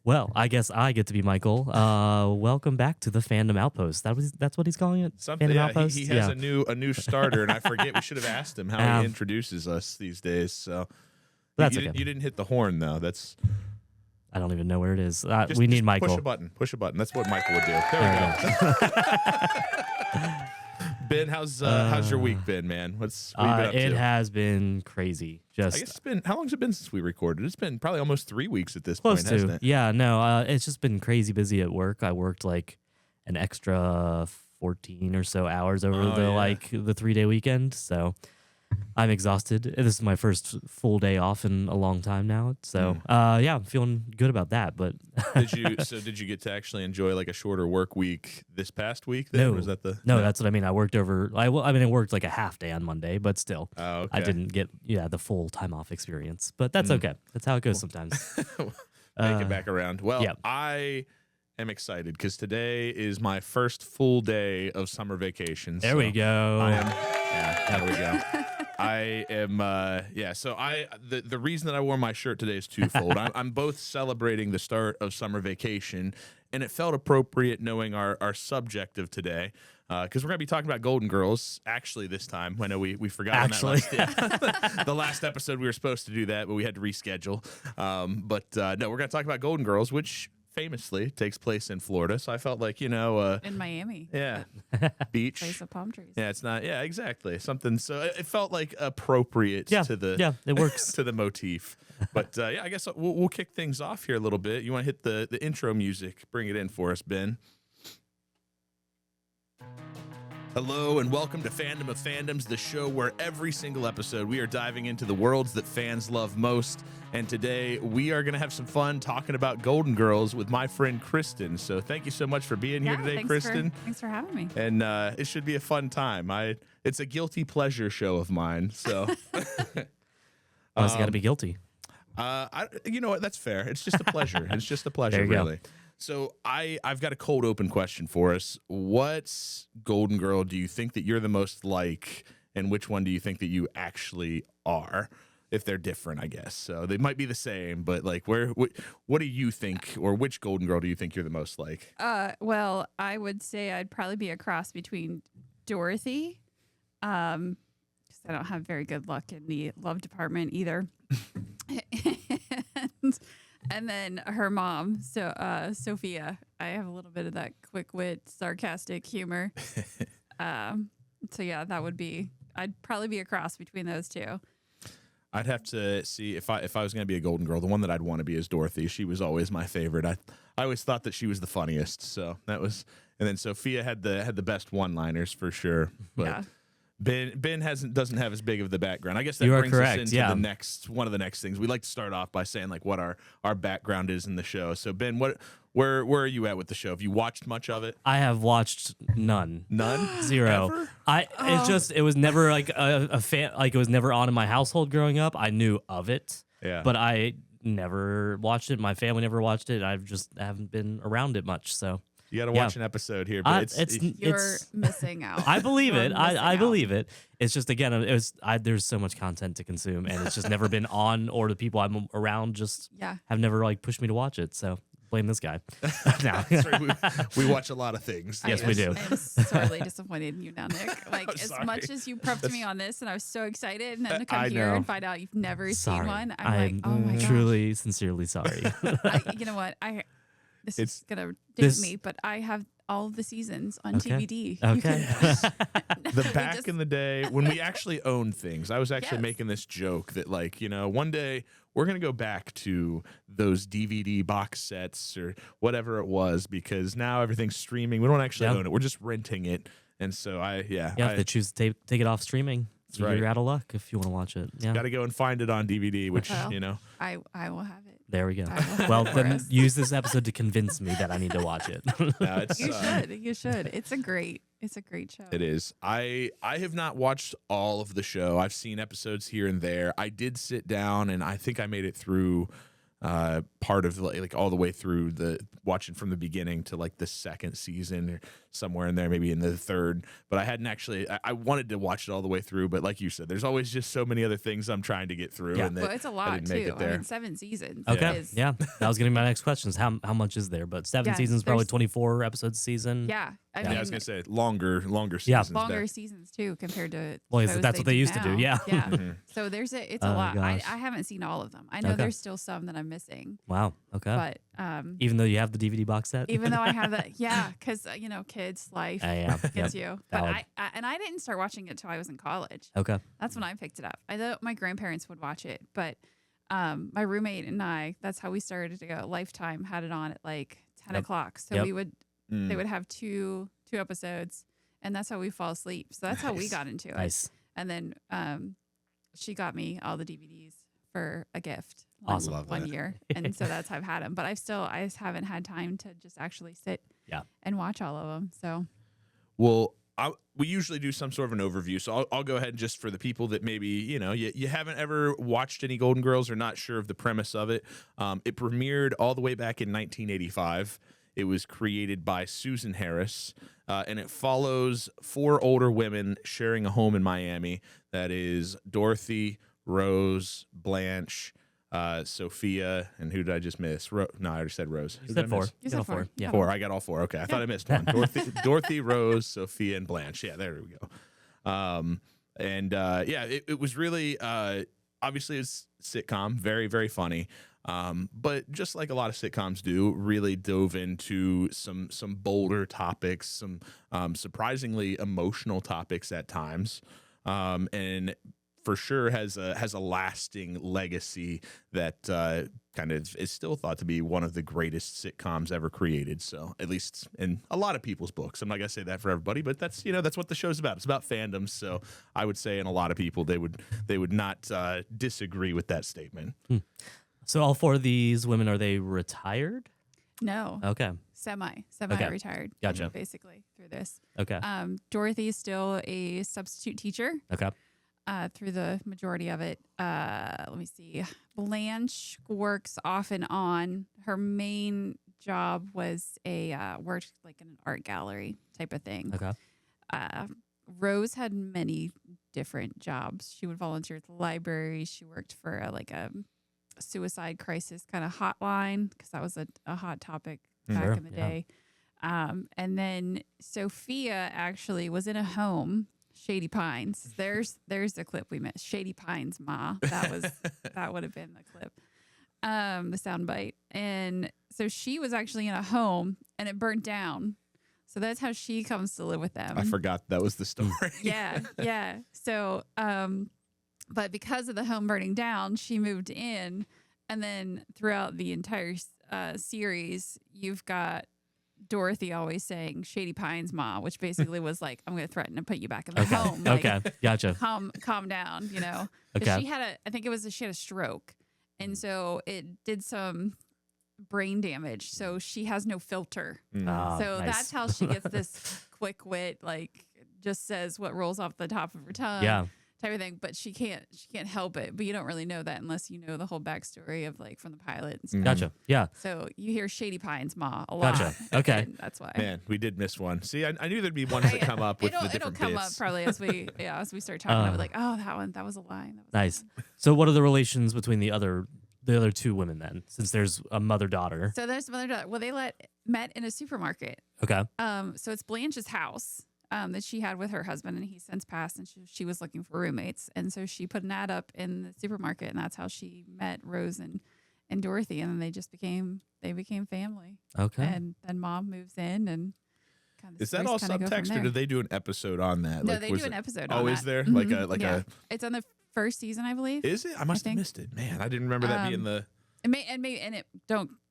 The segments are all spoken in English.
Well, I guess I get to be Michael. Welcome back to the Fandom Outpost. That's what he's calling it. Something. Fandom Yeah, Outpost? he has a new starter, and I forget we should have asked him how he introduces us these days. So That's you, okay. you didn't hit the horn though. That's I don't even know where it is. just, We need just Michael. Push a button. Push a button. That's what Michael would do. There we go. Ben, how's your week been, man? What have you been up to? It has been crazy. I guess it's been. How long has it been since we recorded? It's been probably almost 3 weeks at this close point, to. hasn't it? Yeah, no, it's just been crazy busy at work. I worked like an extra 14 or so hours over the 3-day weekend. So I'm exhausted. This is my first full day off in a long time now. So yeah, I'm feeling good about that. But did you get to actually enjoy like a shorter work week this past week? Then? No, Was that no, that's what I mean. I worked over. I worked like a half day on Monday, but still, okay. I didn't get the full time off experience. But that's okay. That's how it goes sometimes. Make it back around. Well, yeah. I am excited because today is my first full day of summer vacation. There we go. There we go. I am, so the reason that I wore my shirt today is twofold. I'm both celebrating the start of summer vacation, and it felt appropriate knowing our subject of today, because we're going to be talking about Golden Girls, actually, this time. I know we forgot Actually. on that the last episode we were supposed to do that, but we had to reschedule. No, we're going to talk about Golden Girls, which famously takes place in Florida, so I felt like, in Miami. Yeah. Beach. Place of palm trees. Yeah, it's not. Yeah, exactly. Something. So it felt like appropriate to the. Yeah, it works. To the motif. But I guess we'll kick things off here a little bit. You want to hit the intro music? Bring it in for us, Ben. Hello and welcome to Fandom of Fandoms, the show where every single episode we are diving into the worlds that fans love most. And today we are going to have some fun talking about Golden Girls with my friend Kristen. So thank you so much for being here today, Kristen. Thanks for having me. And it should be a fun time. It's a guilty pleasure show of mine. So, Why's it got to be guilty? you know what? That's fair. It's just a pleasure. It's just a pleasure, There you really. go. So I've got a cold open question for us. What Golden Girl do you think that you're the most like, and which one do you think that you actually are? If they're different, I guess. So they might be the same, but like, what do you think, or which Golden Girl do you think you're the most like? Well, I would say I'd probably be a cross between Dorothy, because I don't have very good luck in the love department either, and then her mom, Sophia. I have a little bit of that quick wit, sarcastic humor. So yeah, that would be. I'd probably be a cross between those two. I'd have to see if I was going to be a Golden Girl. The one that I'd want to be is Dorothy. She was always my favorite. I always thought that she was the funniest. So that was, and then Sophia had the best one-liners for sure. But Yeah. Ben doesn't have as big of the background. I guess that You are brings correct, us into yeah. the next one of the next things. We like to start off by saying like what our background is in the show. So Ben, where are you at with the show? Have you watched much of it? I have watched none. None? Zero. Ever? It was never like a fan, like it was never on in my household growing up. I knew of it, Yeah. but I never watched it. My family never watched it. I haven't been around it much. So You got to watch an episode here, but You're missing out. I believe You're it. missing I out. believe it. It's just, again, there's so much content to consume, and it's just never been on, or the people I'm around just Yeah. have never like pushed me to watch it. So blame this guy. No. Sorry, we watch a lot of things. Yes, we do. I'm sorely disappointed in you now, Nick. Like, I'm as sorry. much as you prepped me on this, and I was so excited, and then to come I here know. and find out you've never Sorry. seen one, I'm like, oh my gosh. truly, sincerely sorry. You know what? This It's- is gonna date This- me, but I have all of the seasons on Okay. DVD. You Okay. The back in the day when we actually owned things, I was actually Yes. making this joke that like, one day we're going to go back to those DVD box sets or whatever it was, because now everything's streaming. We don't actually Yep. own it. We're just renting it. And so You have to choose to take it off streaming. That's right. You're out of luck if you want to watch it. Yeah. got to go and find it on DVD, which, Well, I will have it. There we go. I will have Well, it for then us. use this episode to convince me that I need to watch it. no, it's, You should. You should. It's a great show. It is. I have not watched all of the show. I've seen episodes here and there. I did sit down and I think I made it through part of like all the way through the watching from the beginning to like the second season or somewhere in there, maybe in the third. But I hadn't actually. I wanted to watch it all the way through, but like you said, there's always just so many other things I'm trying to get through. Yeah. And Well, it's a lot too. I mean, 7 seasons. Okay. Is, Yeah. That was going to be my next question is how much is there? But 7 Yeah, seasons, probably there's- 24 episodes a season. Yeah. I yeah, mean, I was gonna say longer Yeah. seasons. longer back. seasons too compared to Well, shows that's what they used to do, now. yeah. Yeah. Mhm. So it's a Oh, lot. I gosh. haven't seen all of them. I know Okay. there's still some that I'm missing, Wow. Okay. but Even though you have the DVD box set? even though I have that, yeah, because kids, life Yeah. gets Yep. you. But Valid. I didn't start watching it till I was in college. Okay. That's when I picked it up. I thought my grandparents would watch it, but my roommate and I, that's how we started to go. Lifetime had it on at like 10 Yep. o'clock. So Yep. we would Mm. they would have two episodes, and that's how we fall asleep. So that's how we Nice. got into it. Nice. And then she got me all the DVDs for a gift Awesome. Love one that. year. And so that's how I've had them. But I just haven't had time to just actually sit Yeah. and watch all of them. So Well, we usually do some sort of an overview, so I'll go ahead and just for the people that maybe you haven't ever watched any Golden Girls or not sure of the premise of it. It premiered all the way back in 1985. It was created by Susan Harris, and it follows 4 older women sharing a home in Miami. That is Dorothy, Rose, Blanche, Sophia, and who did I just miss? No, I already said Rose. You Who said did I 4. miss? You said said 4. four. Yeah. 4. I got all 4. Okay, I thought I missed one. Dorothy, Rose, Sophia, and Blanche. Yeah, there we go. It was really obviously it's sitcom, very very funny. But just like a lot of sitcoms do, really dove into some bolder topics, some surprisingly emotional topics at times, and for sure has a lasting legacy that kind of is still thought to be one of the greatest sitcoms ever created. So at least in a lot of people's books, I'm not gonna say that for everybody, but that's that's what the show's about. It's about fandoms. So I would say in a lot of people they would not disagree with that statement. So all 4 of these women, are they retired? no, Okay. semi-retired. Gotcha. Basically through this. Okay. Dorothy is still a substitute teacher Okay. through the majority of it. Let me see. Blanche works off and on. Her main job was worked like in an art gallery type of thing. Okay. Rose had many different jobs. She would volunteer at the library. She worked for a suicide crisis kind of hotline because that was a hot topic back Sure, in the yeah. day. And then Sophia actually was in a home, Shady Pines. There's the clip we missed. Shady Pines, Ma. That would have been the clip. The soundbite. And so she was actually in a home and it burnt down. So that's how she comes to live with them. I forgot that was the story. Yeah. So, but because of the home burning down, she moved in. And then throughout the entire series, you've got Dorothy always saying Shady Pines, Ma, which basically was like, I'm going to threaten to put you back in the Okay. home. Like, Okay. Gotcha. calm down, 'Cause Okay. she had she had a stroke. And so it did some brain damage. So she has no filter. Ah, So nice. that's how she gets this quick wit, like just says what rolls off the top of her tongue. Yeah. Type of thing, but she can't help it. But you don't really know that unless you know the whole backstory of like from the pilot and stuff. Gotcha. Yeah. So you hear Shady Pines, Ma, a lot. Gotcha. Okay. And that's why. Man, we did miss one. See, I knew there'd be ones that come up with the It'll different come bits. up probably as we start talking about it, like, oh, that was a line. That was Nice. So what are the relations between the other 2 women then, since there's a mother-daughter? So there's mother daughter. Well, they met in a supermarket. Okay. So it's Blanche's house that she had with her husband, and he's since passed, and she was looking for roommates. And so she put an ad up in the supermarket, and that's how she met Rose and Dorothy. And then they became family. Okay. And then Mom moves in, and kind of Is that all subtext, or did they do an episode on that? No, Like, they was do an it- episode. Oh, on is that. there Mhm. like It's on the first season, I believe. Is it? I must have think. missed it. Man, I didn't remember that being the.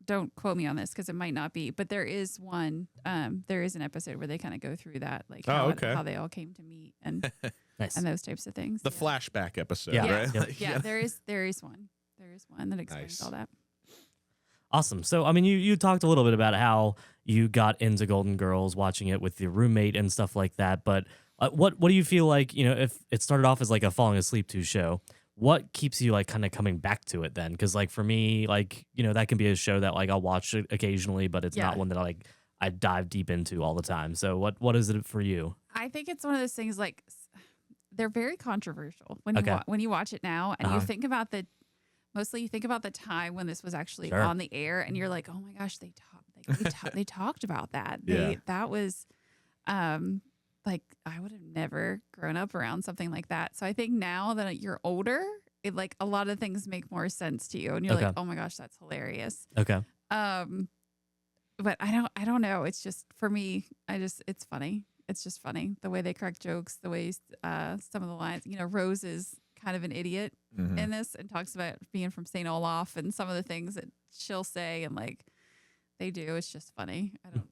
Don't quote me on this because it might not be, but there is one. There is an episode where they kind of go through that, like how they all came to meet and Nice. and those types of things. The Yeah. flashback episode, Yeah. right? Yep. Like, Yeah, there is one. There is one that explains Nice. all that. Awesome. So, I mean, you talked a little bit about how you got into Golden Girls, watching it with your roommate and stuff like that. But what do you feel like, if it started off as like a falling asleep to show, what keeps you like kind of coming back to it then? Because like for me, like, you know, that can be a show that like I'll watch it occasionally, but it's not one that I dive deep into all the time. So what is it for you? I think it's one of those things like they're very controversial when Okay. when you watch it now and you think about you think about the time when this was actually on the air and you're like, oh my gosh, they talked about that. That was like I would have never grown up around something like that. So I think now that you're older, it like a lot of things make more sense to you and you're like, oh my gosh, that's hilarious. Okay. But I don't know. It's just for me, it's funny. It's just funny the way they crack jokes, the way some of the lines. You know, Rose is kind of an idiot in this and talks about being from St. Olaf and some of the things that she'll say and like they do. It's just funny. I don't.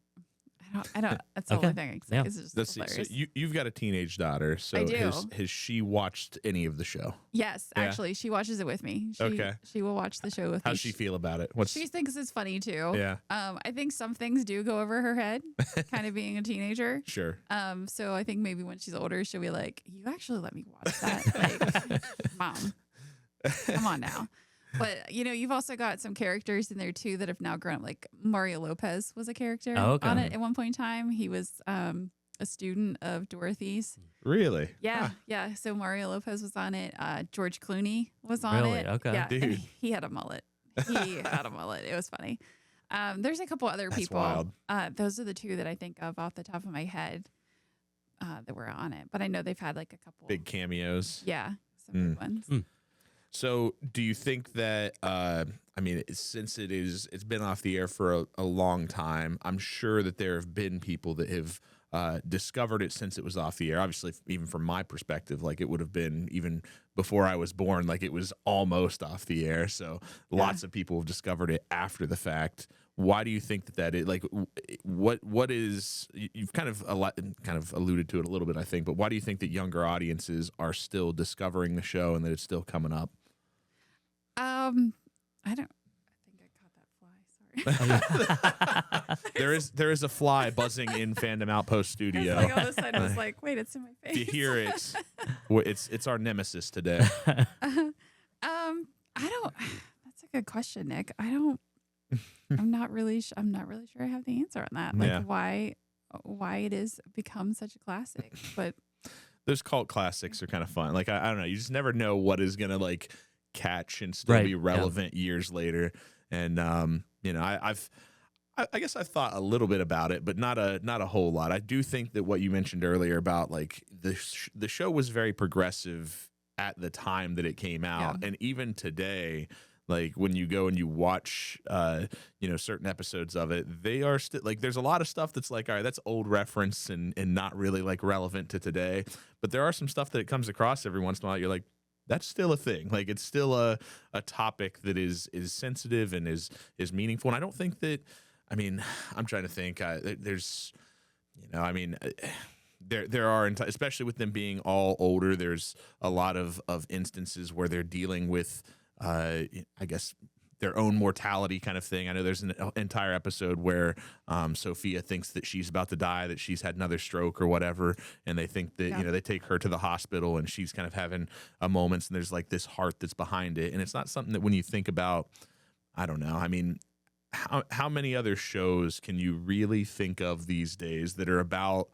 That's the only thing I can say. It's just hilarious. So you've got a teenage daughter. So I do. Has she watched any of the show? Yes, actually, she watches it with me. She will watch the show with me. How's she feel about it? She thinks it's funny too. Yeah. I think some things do go over her head, kind of being a teenager. Sure. So I think maybe when she's older, she'll be like, "You actually let me watch that, like, Mom, come on now." But, you know, you've also got some characters in there, too, that have now grown up. Like Mario Lopez was a character on it at one point in time. He was a student of Dorothy's. Really? Yeah. Huh. Yeah. So Mario Lopez was on it. George Clooney was on it. Okay. Yeah. Dude. And he had a mullet. It was funny. There's a couple other people. Wild. Those are the two that I think of off the top of my head that were on it. But I know they've had like a couple. Big cameos. Yeah. Some good ones. So, do you think that? I mean, since it's been off the air for a long time, I'm sure that there have been people that have discovered it since it was off the air. Obviously, even from my perspective, like it would have been even before I was born, like it was almost off the air. So, lots of people have discovered it after the fact. Why do you think that is? Like, what is? You've kind of alluded to it a little bit, I think. But why do you think that younger audiences are still discovering the show and that it's still coming up? I think I caught that fly. Sorry. there is a fly buzzing in Fandom Outpost Studio. Like all of a sudden, I was like, wait, it's in my face. If you hear it, it's our nemesis today. I don't. That's a good question, Nick. I'm not really sure I have the answer on that. Like why it is become such a classic. But those cult classics are kind of fun. Like I don't know, you just never know what is gonna like catch and still be relevant years later. And you know, I guess I've thought a little bit about it, but not a whole lot. I do think that what you mentioned earlier about like the show was very progressive at the time that it came out, and even today, like when you go and you watch you know, certain episodes of it, they are still like there's a lot of stuff that's like, all right, that's old reference and not really like relevant to today. But there are some stuff that it comes across every once in a while. You're like, that's still a thing. Like it's still a topic that is sensitive and is meaningful. And I don't think that. I mean, I'm trying to think. There's, you know, I mean, there are, especially with them being all older. There's a lot of instances where they're dealing with, I guess, their own mortality kind of thing. I know there's an entire episode where Sophia thinks that she's about to die, that she's had another stroke or whatever, and they think that you know, they take her to the hospital and she's kind of having a moments, and there's like this heart that's behind it, and it's not something that when you think about, I don't know. I mean, how many other shows can you really think of these days that are about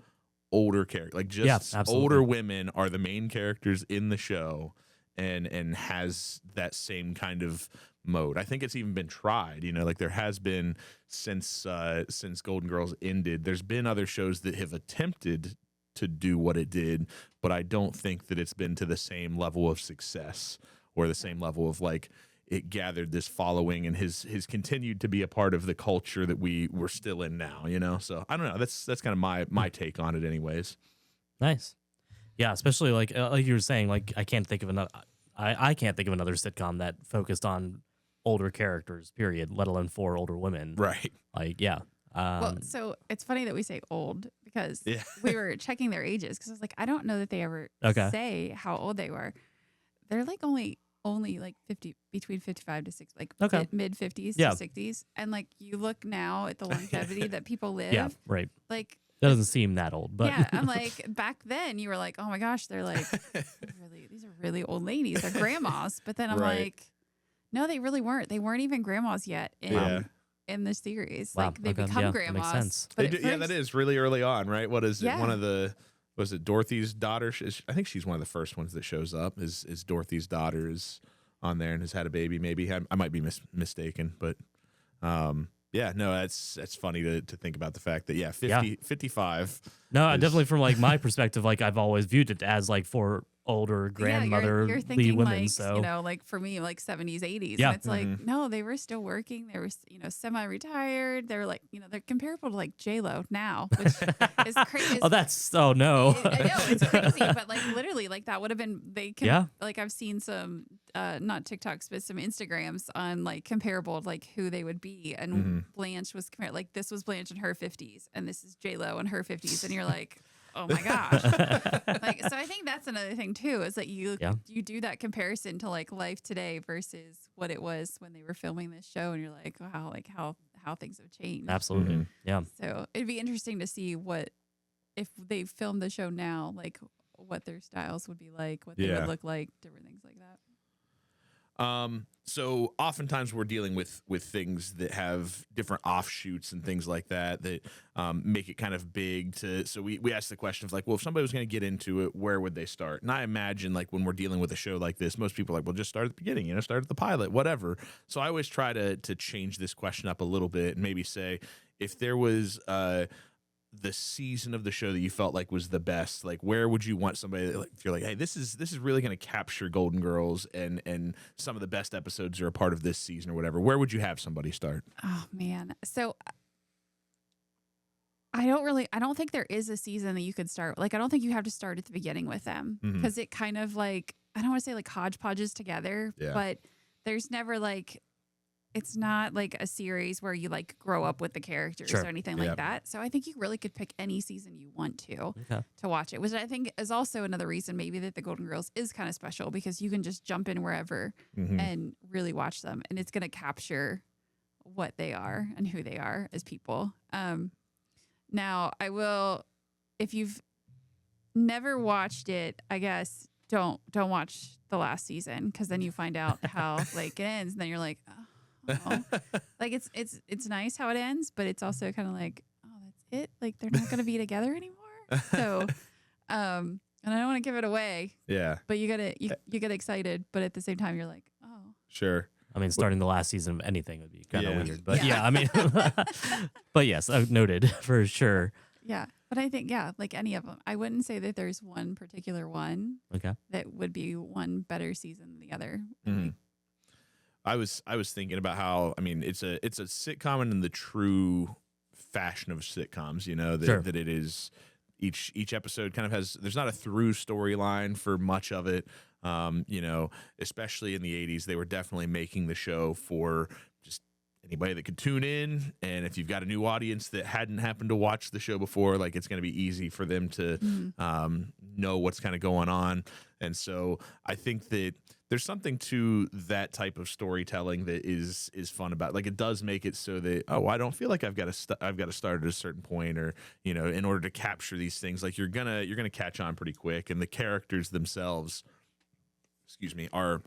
older characters? Like just older women are the main characters in the show, and has that same kind of mode. I think it's even been tried, you know, like there has been since Golden Girls ended. There's been other shows that have attempted to do what it did, but I don't think that it's been to the same level of success or the same level of like it gathered this following and has continued to be a part of the culture that we're still in now, you know? So I don't know. That's kind of my take on it anyways. Nice. Yeah. Especially like you were saying, like I can't think of another sitcom that focused on older characters, period, let alone 4 older women. Right. Like, yeah. Well, so it's funny that we say old because we were checking their ages because I was like, I don't know that they ever say how old they were. They're like only like 50, between 55 to 60, like mid 50s to 60s. And like you look now at the longevity that people live. Yeah, right. Like That doesn't seem that old, but yeah, I'm like, back then you were like, oh my gosh, they're like, these are really old ladies. They're grandmas. But then I'm Right. like, no, they really weren't. They weren't even grandmas yet in the series. Wow, Like they okay, become yeah, that grandmas. makes sense. But Yeah, that is really early on, right? What is it? Yeah. One of the was it Dorothy's daughter? I think she's one of the first ones that shows up. Is Dorothy's daughter is on there and has had a baby? Maybe I might be mistaken, but yeah, no, that's funny to think about the fact that 55. No, definitely from like my perspective, like I've always viewed it as like for older grandmotherly you're thinking women. like, So you know, like for me, like 70s, 80s. Yeah. And it's like, no, they were still working. They were, you know, semi-retired. They were like, you know, they're comparable to like J-Lo now, which is crazy. oh no. I know it's crazy, but like literally, like that would have been Yeah. Like I've seen some, not TikToks, but some Instagrams on like comparable, like who they would be, and Blanche was compared. Like this was Blanche in her 50s, and this is J-Lo in her 50s, and you're like, oh my gosh. Like, so I think that's another thing too, is that you do that comparison to like life today versus what it was when they were filming this show, and you're like, wow, like how things have changed. Absolutely. Yeah. So it'd be interesting to see what, if they filmed the show now, like what their styles would be like, what they would look like, different things like that. So oftentimes we're dealing with things that have different offshoots and things like that make it kind of big so we ask the question of like, well, if somebody was going to get into it, where would they start? And I imagine like when we're dealing with a show like this, most people are like, well, just start at the beginning, you know, start at the pilot, whatever. So I always try to change this question up a little bit and maybe say, if there was the season of the show that you felt like was the best, like where would you want somebody that, like, if you're like, hey, this is really going to capture Golden Girls and some of the best episodes are a part of this season or whatever, where would you have somebody start? Oh man. So I don't think there is a season that you could start. Like, I don't think you have to start at the beginning with them, because it kind of like, I don't want to say like hodgepodges together, but there's never like, it's not like a series where you like grow up with the characters or anything like that. So I think you really could pick any season you want to watch it, which I think is also another reason maybe that the Golden Girls is kind of special, because you can just jump in wherever and really watch them, and it's going to capture what they are and who they are as people. Now I will, if you've never watched it, I guess don't watch the last season, because then you find out how like it ends, and then you're like, oh. Like it's nice how it ends, but it's also kind of like, oh, that's it. Like they're not going to be together anymore. So, and I don't want to give it away. Yeah. But you get excited, but at the same time you're like, oh. Sure. I mean, starting the last season of anything would be kind of weird, but I mean, but yes, noted for sure. Yeah. But I think, like any of them, I wouldn't say that there's one particular one that would be one better season than the other. I was thinking about how, I mean, it's a sitcom in the true fashion of sitcoms, you know, that it is each episode kind of has, there's not a through storyline for much of it. You know, especially in the 80s, they were definitely making the show for just anybody that could tune in. And if you've got a new audience that hadn't happened to watch the show before, like it's going to be easy for them to know what's kind of going on. And so I think that there's something to that type of storytelling that is fun about, like, it does make it so that, oh, I don't feel like I've got to start at a certain point, or, you know, in order to capture these things, like you're gonna catch on pretty quick. And the characters themselves, are,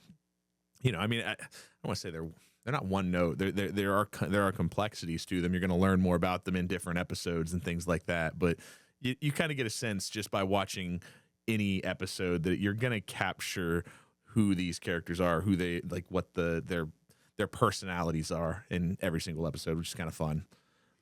you know, I mean, I don't want to say they're not one note. There are complexities to them. You're going to learn more about them in different episodes and things like that. But you kind of get a sense just by watching any episode that you're going to capture who these characters are, who they like, what their personalities are in every single episode, which is kind of fun.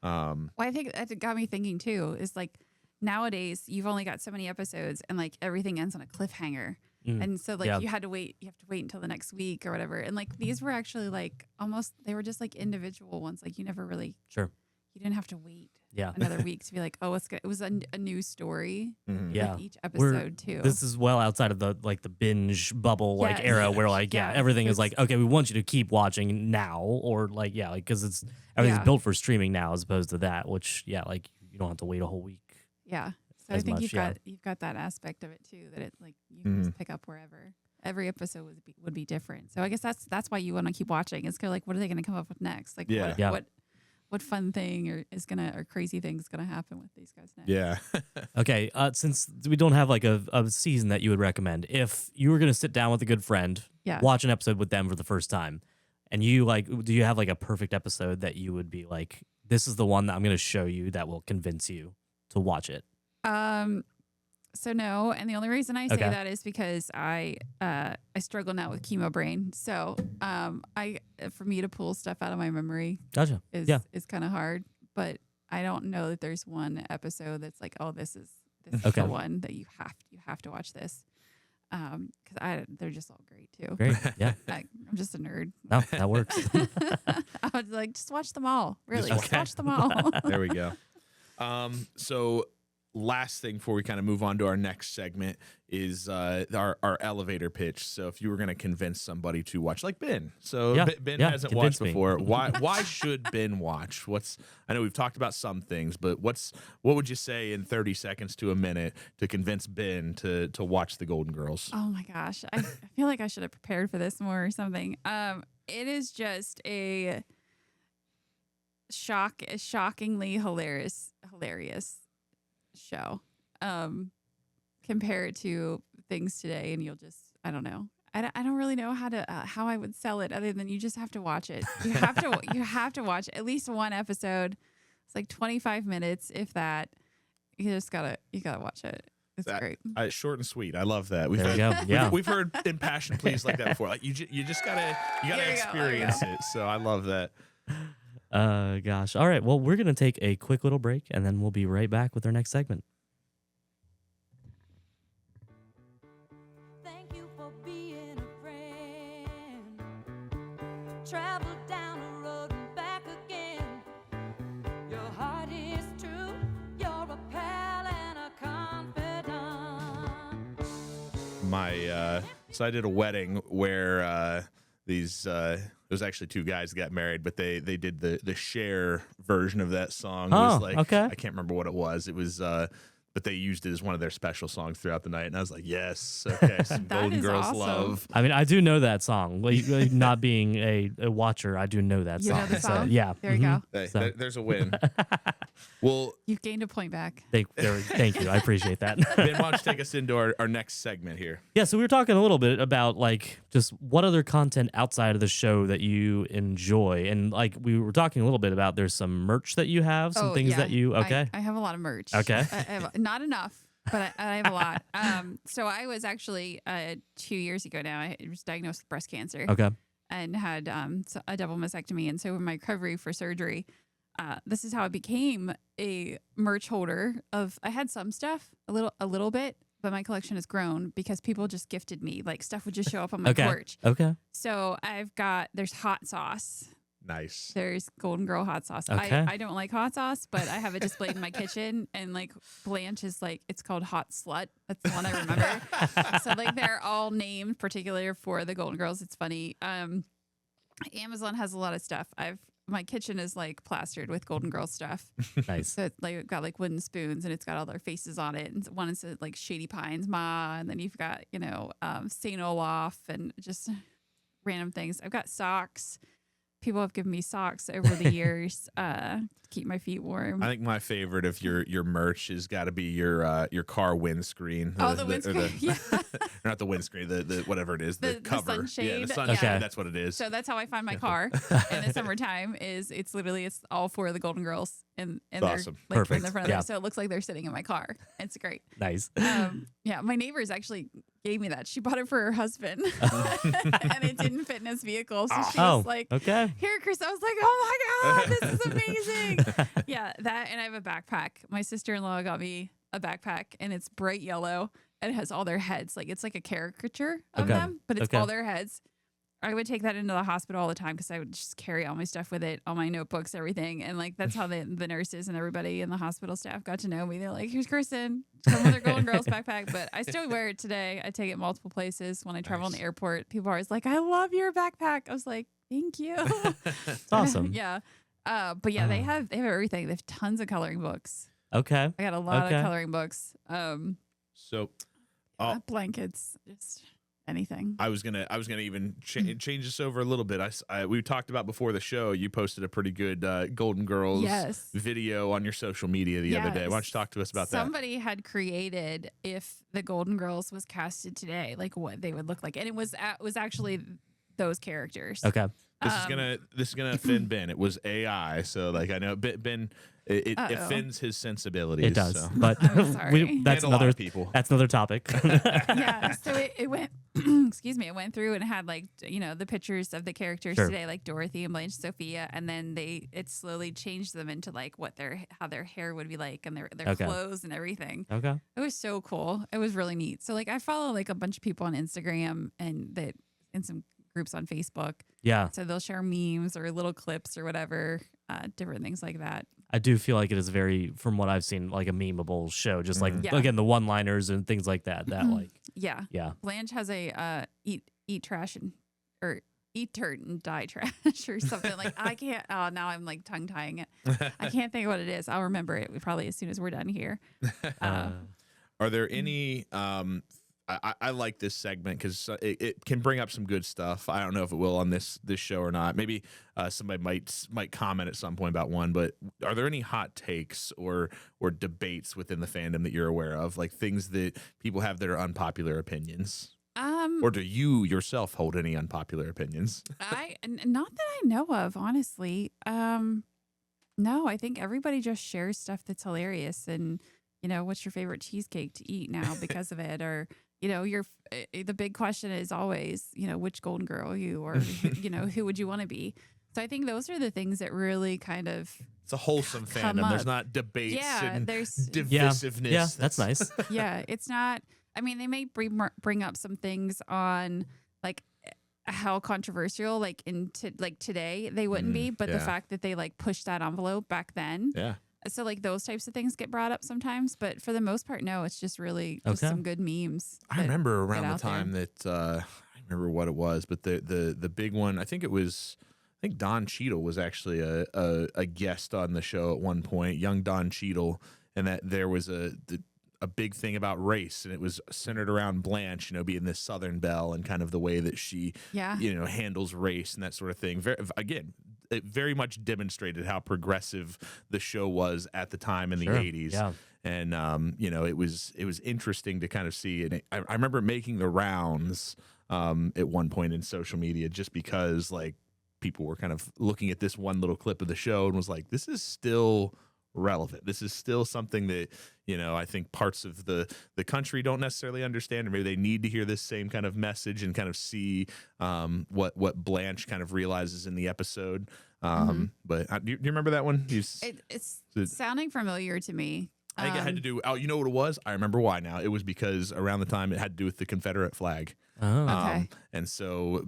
Well, I think that got me thinking too, is like nowadays you've only got so many episodes and like everything ends on a cliffhanger. And so like you have to wait until the next week or whatever. And like these were actually like they were just like individual ones. Like you never really, you didn't have to wait another week to be like, oh, it was a new story with each episode too. This is well outside of the binge bubble era where like, everything is like, okay, we want you to keep watching now, or like, because it's everything's built for streaming now as opposed to that, which like you don't have to wait a whole week. Yeah. So I think you've got that aspect of it too, that it like you can just pick up wherever. Every episode would be different. So I guess that's why you want to keep watching. It's kind of like, what are they going to come up with next? Like what fun thing or crazy thing is gonna happen with these guys next. Yeah. Okay, since we don't have like a season that you would recommend, if you were gonna sit down with a good friend, Yeah. watch an episode with them for the first time, and you do you have like a perfect episode that you would be like, this is the one that I'm gonna show you that will convince you to watch it? So no, and the only reason I say Okay. that is because I struggle now with chemo brain. So for me to pull stuff out of my memory Gotcha. is Yeah. kind of hard. But I don't know that there's one episode that's like, oh, this is Okay. the one that you have to watch this. Because they're just all great too. Great. Yeah. I'm just a nerd. No, that works. I was like, just watch them all. Really, Just just watch them all. There we go. So last thing before we kind of move on to our next segment is our elevator pitch. So if you were going to convince somebody to watch, like Ben, so Yeah, Ben yeah, hasn't convince watched me. before. Why should Ben watch? I know we've talked about some things, but what would you say in 30 seconds to a minute to convince Ben to watch the Golden Girls? Oh my gosh. I feel like I should have prepared for this more or something. It is just a shockingly hilarious show. Compare it to things today and you'll just, I don't know. I don't really know how I would sell it other than you just have to watch it. You have to watch at least one episode. It's like 25 minutes, if that. You gotta watch it. It's great. Short and sweet. I love that. There we go. Yeah. We've heard impassioned pleas like that before. Like you just gotta experience it. So I love that. Gosh. All right. Well, we're gonna take a quick little break, and then we'll be right back with our next segment. Thank you for being a friend. Travel down the road and back again. Your heart is true. You're a pal and a confidant. So I did a wedding where there's actually two guys that got married, but they did the Cher version of that song. It was like, okay. I can't remember what it was. It was but they used it as one of their special songs throughout the night, and I was like, yes, okay, some That Golden is Girls awesome. love. I mean, I do know that song. Like, not being a watcher, I do know that You song. know the So, song? yeah. There you go. Hey, So- there's a win. Well, You've gained a point back. Thank you. I appreciate that. Ben, why don't you take us into our next segment here? Yeah, so we were talking a little bit about like just what other content outside of the show that you enjoy, and like we were talking a little bit about there's some merch that you have, some things that you I have a lot of merch. Okay. I have, not enough, but I have a lot. So I was actually 2 years ago now. I was diagnosed with breast cancer okay. and had a double mastectomy, and so in my recovery for surgery, this is how I became a merch holder. I had some stuff, a little bit, but my collection has grown because people just gifted me. Like stuff would just show up on my porch. Okay. So there's hot sauce. Nice. There's Golden Girl hot sauce. Okay. I don't like hot sauce, but I have it displayed in my kitchen. And like Blanche is like, it's called Hot Slut. That's the one I remember. So like they're all named particularly for the Golden Girls. It's funny. Amazon has a lot of stuff. My kitchen is like plastered with Golden Girl stuff. Nice. So it's like got like wooden spoons and it's got all their faces on it. And one is like Shady Pines Ma, and then you've got Saint Olaf and just random things. I've got socks. People have given me socks over the years to keep my feet warm. I think my favorite of your merch has got to be your car windscreen. Oh, the windscreen, yeah. Not the windscreen, the whatever it is, the cover. sunshade. Yeah, the sunshade. Okay. That's what it is. So that's how I find my car in the summertime. It's all four of the Golden Girls and they're awesome. like in Perfect. the front of Yeah. there. So it looks like they're sitting in my car. It's great. Nice. Yeah, my neighbors actually gave me that. She bought it for her husband, and it didn't fit in his vehicle. So she was like, okay. "Here, Chris." I was like, "Oh my god, this is amazing!" Yeah, that, and I have a backpack. My sister-in-law got me a backpack, and it's bright yellow, and it has all their heads. Like it's like a caricature of Okay. them, but it's Okay. all their heads. I would take that into the hospital all the time because I would just carry all my stuff with it, all my notebooks, everything. And like, that's how the nurses and everybody in the hospital staff got to know me. They're like, here's Kristen, come with her Golden Girls backpack. But I still wear it today. I take it multiple places. When I travel in the airport, people are always like, I love your backpack. I was like, thank you. It's awesome. Yeah. But yeah, they have everything. They have tons of coloring books. Okay. I got a lot Okay. of coloring books. So, Blankets, just anything. I was gonna even change this over a little bit. We talked about before the show. You posted a pretty good Golden Girls video on your social media the other day. Why don't you talk to us about that? Somebody had created if the Golden Girls was casted today, like what they would look like, and it was actually those characters. Okay. This is gonna offend Ben. It was AI, so like I know Ben. It offends his sensibilities. It does, so. but sorry. that's And a lot another of people. That's another topic. Yeah, so it went. Excuse me. It went through and had like the pictures of the characters today, like Dorothy and Blanche, Sophia, and then it slowly changed them into like how their hair would be like and their clothes and everything. Okay. It was so cool. It was really neat. So like I follow like a bunch of people on Instagram and some groups on Facebook. Yeah. So they'll share memes or little clips or whatever, different things like that. I do feel like it is very, from what I've seen, like a memeable show. Just like again, the one-liners and things like that. That like yeah. Blanche has a eat trash or eat dirt and die trash or something like. I can't. Oh, now I'm like tongue tying it. I can't think of what it is. I'll remember it probably as soon as we're done here. Are there any? I like this segment because it can bring up some good stuff. I don't know if it will on this show or not. Maybe somebody might comment at some point about one. But are there any hot takes or debates within the fandom that you're aware of, like things that people have that are unpopular opinions? Or do you yourself hold any unpopular opinions? Not that I know of, honestly. No, I think everybody just shares stuff that's hilarious, and what's your favorite cheesecake to eat now because of it, or. The big question is always, which Golden Girl or who would you want to be? So I think those are the things that really kind of. It's a wholesome fandom. Up. There's not debates and there's divisiveness. Yeah, that's nice. Yeah, it's not. I mean, they may bring up some things on like how controversial, like today they wouldn't be, but the fact that they like pushed that envelope back then. Yeah. So like those types of things get brought up sometimes, but for the most part, no, it's just really just some good memes. I remember around the time that I remember what it was, but the big one, I think Don Cheadle was actually a guest on the show at one point, young Don Cheadle, and that there was a big thing about race, and it was centered around Blanche, being this Southern belle and kind of the way that she, handles race and that sort of thing. It very much demonstrated how progressive the show was at the time in the 80s. Yeah. And, it was interesting to kind of see. And I remember making the rounds at one point in social media just because, like, people were kind of looking at this one little clip of the show and was like, this is still relevant. This is still something that, I think parts of the country don't necessarily understand, or maybe they need to hear this same kind of message and kind of see what Blanche kind of realizes in the episode. But do you remember that one? It's sounding familiar to me. I think it had to do. Oh, you know what it was? I remember why now. It was because around the time it had to do with the Confederate flag. Oh, okay. And so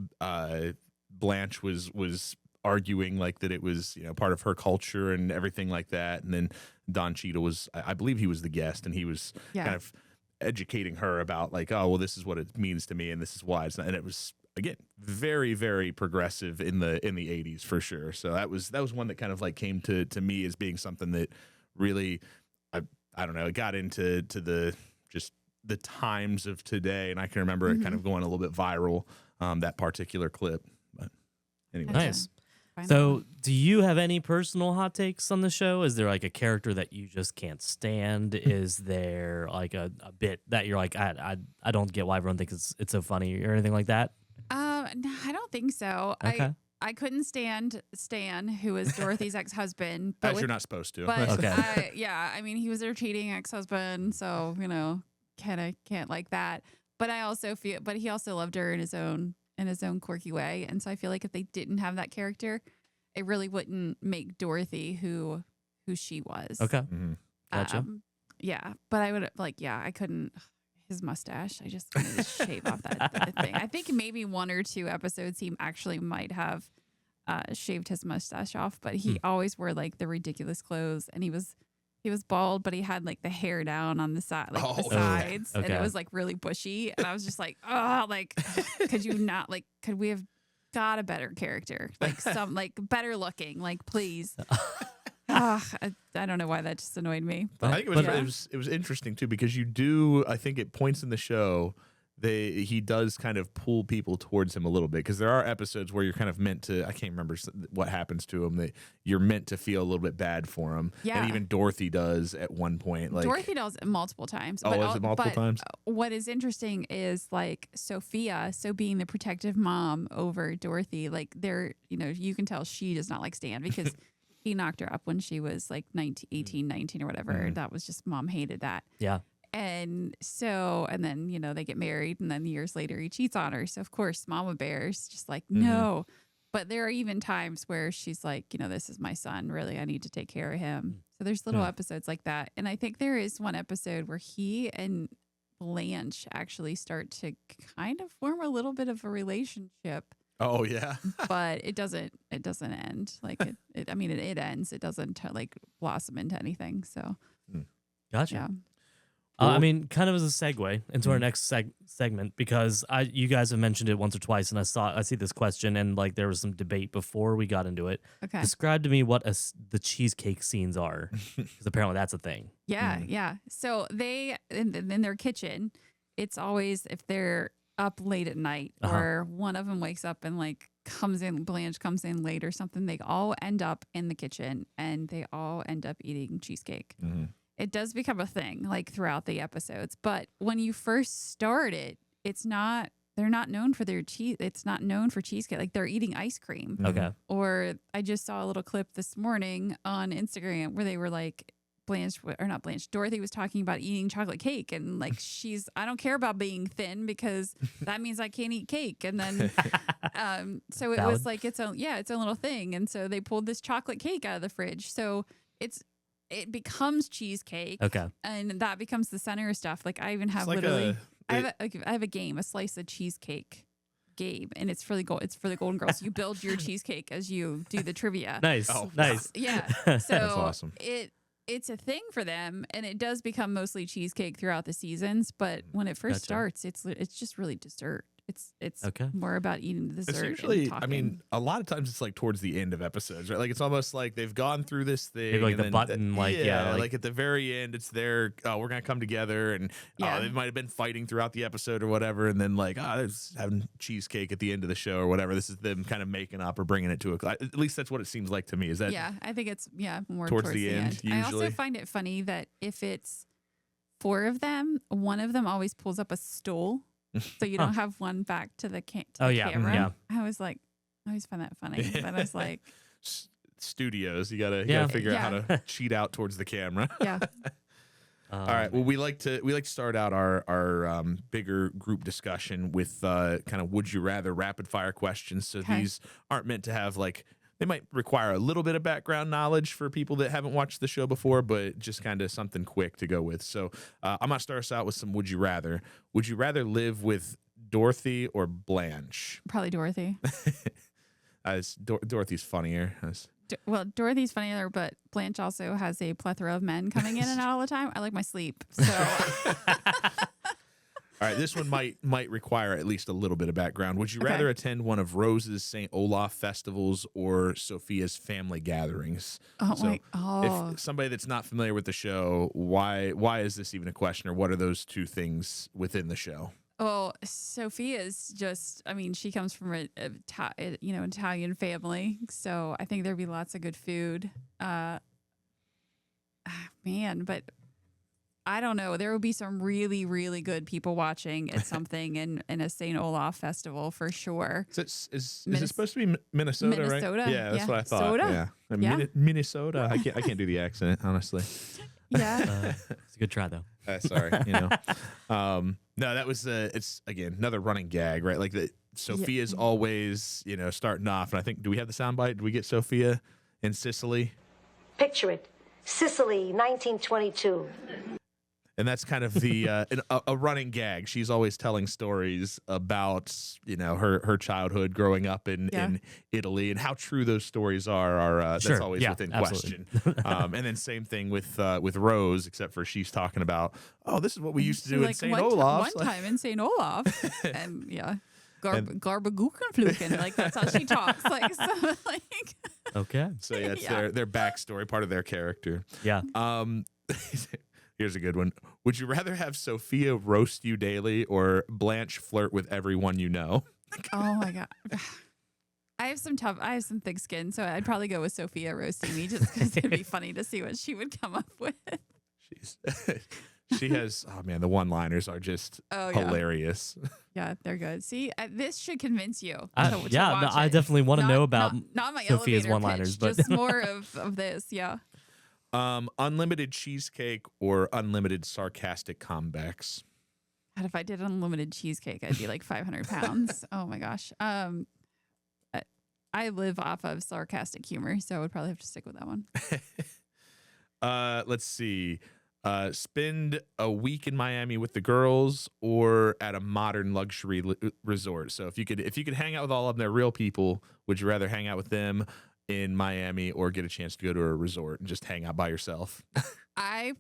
Blanche was arguing like that it was part of her culture and everything like that, and then Don Cheadle was, I believe he was the guest, and he was kind of educating her about like, oh well, this is what it means to me and this is why it's not. And it was again very, very progressive in the 80s for sure. So that was one that kind of like came to me as being something that really I don't know, it got into the times of today, and I can remember it kind of going a little bit viral, that particular clip. But anyway. Nice. So, do you have any personal hot takes on the show? Is there like a character that you just can't stand? Is there like a bit that you're like, I don't get why everyone thinks it's so funny or anything like that? No, I don't think so. Okay. I couldn't stand Stan, who was Dorothy's ex-husband. But you're not supposed to. But okay. I mean, he was her cheating ex-husband, so can't like that. But I also feel, but he also loved her in his own quirky way, and so I feel like if they didn't have that character, it really wouldn't make Dorothy who she was. Okay, gotcha. Yeah, but I would I couldn't. His mustache, I just wanted to shave off that thing. I think maybe 1 or 2 episodes he actually might have shaved his mustache off, but he always wore like the ridiculous clothes, and he was bald, but he had like the hair down on the side, like the sides, and it was like really bushy. And I was just like, oh, like, could you not could we have got a better character, like some like better looking, like please. I don't know why that just annoyed me. I think it was interesting too, because you do, I think at points in the show he does kind of pull people towards him a little bit, because there are episodes where you're kind of meant to, I can't remember what happens to him, that you're meant to feel a little bit bad for him. Yeah. And even Dorothy does at one point. Like, Dorothy does it multiple times. Oh, is it multiple times? What is interesting is like Sophia, so being the protective mom over Dorothy, like you can tell she does not like Stan because he knocked her up when she was like 18, 19 or whatever. Mm-hmm. That was just, mom hated that. Yeah. And then, they get married, and then years later he cheats on her. So of course, Mama Bear's just like, no. But there are even times where she's like, this is my son. Really, I need to take care of him. So there's little episodes like that. And I think there is one episode where he and Blanche actually start to kind of form a little bit of a relationship. Oh yeah. But it doesn't end. Like it ends. It doesn't like blossom into anything. So Gotcha. yeah. Kind of as a segue into our next segment, because you guys have mentioned it once or twice, and I see this question, and like there was some debate before we got into it. Okay. Describe to me what the cheesecake scenes are, because apparently that's a thing. Yeah, yeah. So they in their kitchen, it's always if they're up late at night or one of them wakes up and like Blanche comes in late or something, they all end up in the kitchen and they all end up eating cheesecake. Mm-hmm. It does become a thing like throughout the episodes, but when you first start it, they're not known for their cheese. It's not known for cheesecake. Like they're eating ice cream. Okay. Or I just saw a little clip this morning on Instagram where they were like, Dorothy was talking about eating chocolate cake, and like I don't care about being thin because that means I can't eat cake. And then, so it was like its own little thing. And so they pulled this chocolate cake out of the fridge. So it becomes cheesecake. Okay. And that becomes the center of stuff. Like I even have like I have a game, a slice of cheesecake game, and it's for the Golden Girls. You build your cheesecake as you do the trivia. Nice. Oh. Nice. Yeah. So That's awesome. It's a thing for them, and it does become mostly cheesecake throughout the seasons. But when it first starts, it's just really dessert. It's okay. more about eating the dessert. It's usually, and talking. a lot of times it's like towards the end of episodes, right? Like it's almost like they've gone through this thing. Maybe like and the then button, like at the very end, it's their, we're gonna come together, and Yeah. they might have been fighting throughout the episode or whatever, and then like, there's having cheesecake at the end of the show or whatever. This is them kind of making up or bringing it to at least that's what it seems like to me. Is that? Yeah, I think it's more towards the end, I also usually? find it funny that if it's 4 of them, one of them always pulls up a stool. So you don't have one back to the, camera. Yeah. I always find that funny. But I was like, Studios, you gotta figure out how to cheat out towards the camera. yeah. All right. Well, we like to start out our bigger group discussion with kind of would you rather rapid fire questions. So these aren't meant to have they might require a little bit of background knowledge for people that haven't watched the show before, but just kind of something quick to go with. So I'm gonna start us out with some would you rather. Would you rather live with Dorothy or Blanche? Probably Dorothy. Dorothy's funnier. Dorothy's funnier, but Blanche also has a plethora of men coming in and out all the time. I like my sleep. So all right, this one might require at least a little bit of background. Would you rather attend one of Rose's St. Olaf festivals or Sophia's family gatherings? If somebody that's not familiar with the show, why is this even a question, or what are those two things within the show? Oh, Sophia's just, she comes from an Italian family, so I think there'd be lots of good food. But I don't know. There will be some really, really good people watching at something in a St. Olaf festival for sure. Is it supposed to be Minnesota, right? Yeah, that's what I thought. Soda? Yeah. Minnesota. I can't do the accent, honestly. Yeah. It's a good try though. Sorry, no, that was it's again another running gag, right? Like Sophia's always starting off, and I think, do we have the soundbite? Do we get Sophia in Sicily? Picture it, Sicily, 1922. And that's kind of the a running gag. She's always telling stories about her childhood growing up in Italy, and how true those stories are. That's always within question. And then same thing with Rose, except for she's talking about, this is what we used to do in St. Olaf. One time in St. Olaf, and Garbagukenfluken, like that's how she talks. Okay. So it's their backstory, part of their character. Yeah. Here's a good one. Would you rather have Sophia roast you daily or Blanche flirt with everyone you know? Oh my god. I have some thick skin, so I'd probably go with Sophia roasting me just because it'd be funny to see what she would come up with. She has, oh man, the one-liners are just hilarious. Yeah, they're good. See, this should convince you. To I watch definitely want to know about not my Sophia's elevator one-liners, pitch, but just more of this. Yeah. Unlimited cheesecake or unlimited sarcastic comebacks? God, if I did unlimited cheesecake, I'd be like 500 pounds. Oh my gosh. I live off of sarcastic humor, so I would probably have to stick with that one. Let's see. Spend a week in Miami with the girls or at a modern luxury resort. So if you could hang out with all of them, they're real people, would you rather hang out with them in Miami or get a chance to go to a resort and just hang out by yourself? I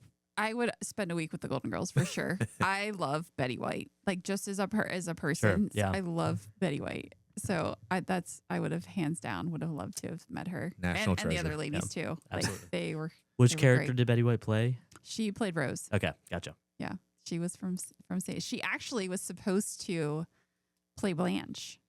would spend a week with the Golden Girls for sure. I love Betty White, like just as a person. Sure, yeah. I love Betty White. So I would have hands down would have loved to have met her National and the treasure. other ladies too. Like Absolutely. they were. which they were character great. did Betty White play? She played Rose? Okay, gotcha. Yeah, she was from Shady. She actually was supposed to play Blanche.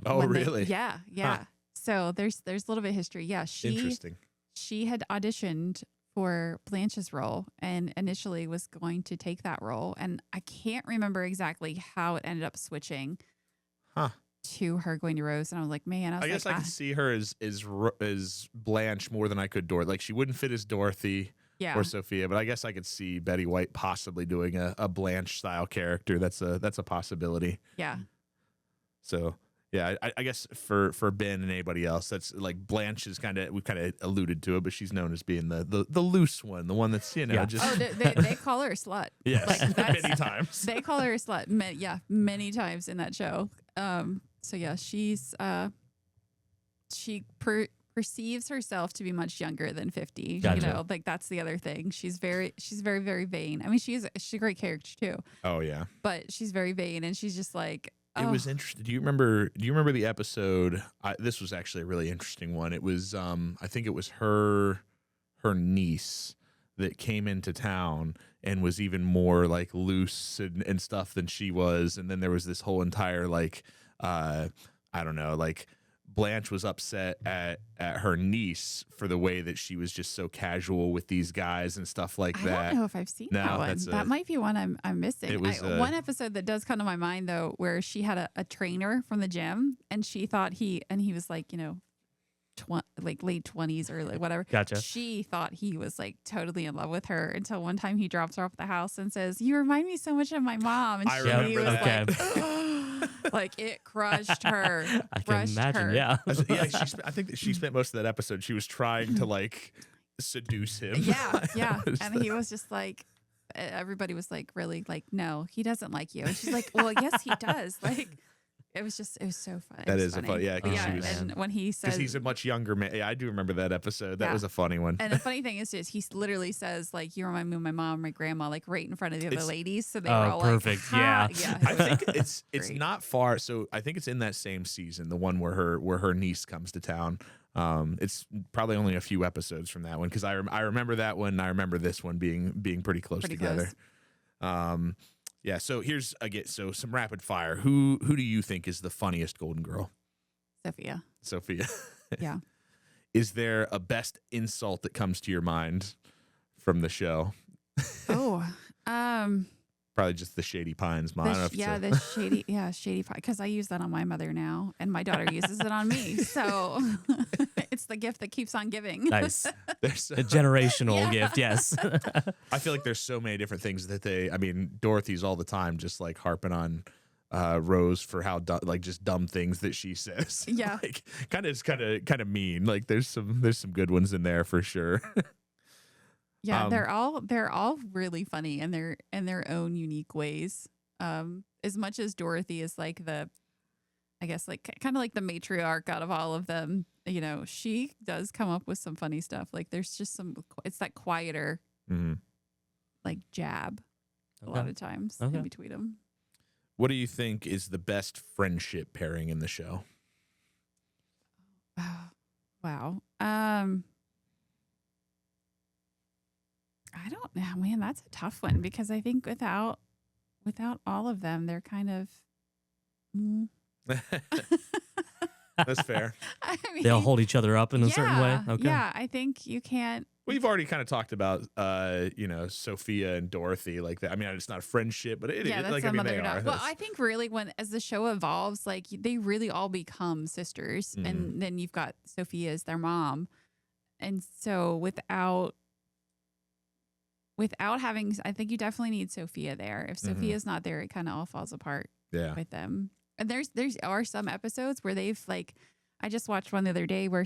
Oh, when really? Yeah. Huh. So there's a little bit of history. Yeah, Interesting. she had auditioned for Blanche's role and initially was going to take that role, and I can't remember exactly how it ended up switching. To her going to Rose, and I was like, man, I guess I could see her as Blanche more than I could Dorothy. Like she wouldn't fit as Dorothy or Sophia, but I guess I could see Betty White possibly doing a Blanche style character. That's a possibility. Yeah. So yeah, I guess for Ben and anybody else, that's like Blanche is we've kind of alluded to it, but she's known as being the loose one, the one that's just they call her a slut. Yes, Like, many times. They call her a slut. Many times in that show. So yeah, she's she perceives herself to be much younger than 50. Gotcha. You know, like that's the other thing. She's very, very vain. I mean, she's a great character too. Oh yeah, but she's very vain, and she's just like. It was interesting. Do you remember the episode? This was actually a really interesting one. It was I think it was her niece that came into town and was even more like loose and stuff than she was. And then there was this whole entire like I don't know, like Blanche was upset at her niece for the way that she was just so casual with these guys and stuff like that. I don't know if I've seen that one. That might be one I'm missing. It was, one episode that does come to my mind though, where she had a trainer from the gym, and she thought he was like, you know, like late 20s or like whatever. Gotcha. She thought he was like totally in love with her until one time he drops her off at the house and says, "You remind me so much of my mom." And I she remember was that. like it crushed her. I can imagine, yeah. Yeah, I think that she spent most of that episode. She was trying to like seduce him. Yeah. And he was just like, everybody was like, really, like, no, he doesn't like you. And she's like, well, yes, he does. Like, it was so funny. That is funny. a fun, yeah. And when he says, because he's a much younger man. Yeah, I do remember that episode. That was a funny one. And the funny thing is, he literally says, like, you remind me of my mom, my grandma, like right in front of the other ladies. So they were all perfect. like, Yeah. I think it's not far. So I think it's in that same season, the one where her niece comes to town. It's probably only a few episodes from that one because I remember that one. And I remember this one being pretty close together. Yeah. So here's so some rapid fire. Who do you think is the funniest Golden Girl? Sophia. Yeah. Is there a best insult that comes to your mind from the show? Probably just the Shady Pines mom. The Shady Pie, because I use that on my mother now, and my daughter uses it on me. So it's the gift that keeps on giving. Nice. There's a generational gift, yes. I feel like there's so many different things that Dorothy's all the time just like harping on Rose for how just dumb things that she says. Yeah. Like kind of mean. Like there's some good ones in there for sure. Yeah, they're all really funny in their own unique ways. As much as Dorothy is like I guess like kind of like the matriarch out of all of them, you know, she does come up with some funny stuff. Like there's just it's that quieter, like jab a lot of times in between them. What do you think is the best friendship pairing in the show? Wow. I don't man, that's a tough one because I think without all of them, they're kind of. That's fair. I mean, They all hold each other up in a certain way. Okay. Yeah, I think you can't. We've already kind of talked about, Sophia and Dorothy like that. I mean, it's not a friendship, but Yeah, that's like, some they other. are. Well, I think really as the show evolves, like they really all become sisters, and then you've got Sophia as their mom, and so without having, I think you definitely need Sophia there. If Sophia's not there, it kind of all falls apart with them. And there are some episodes where they've like, I just watched one the other day where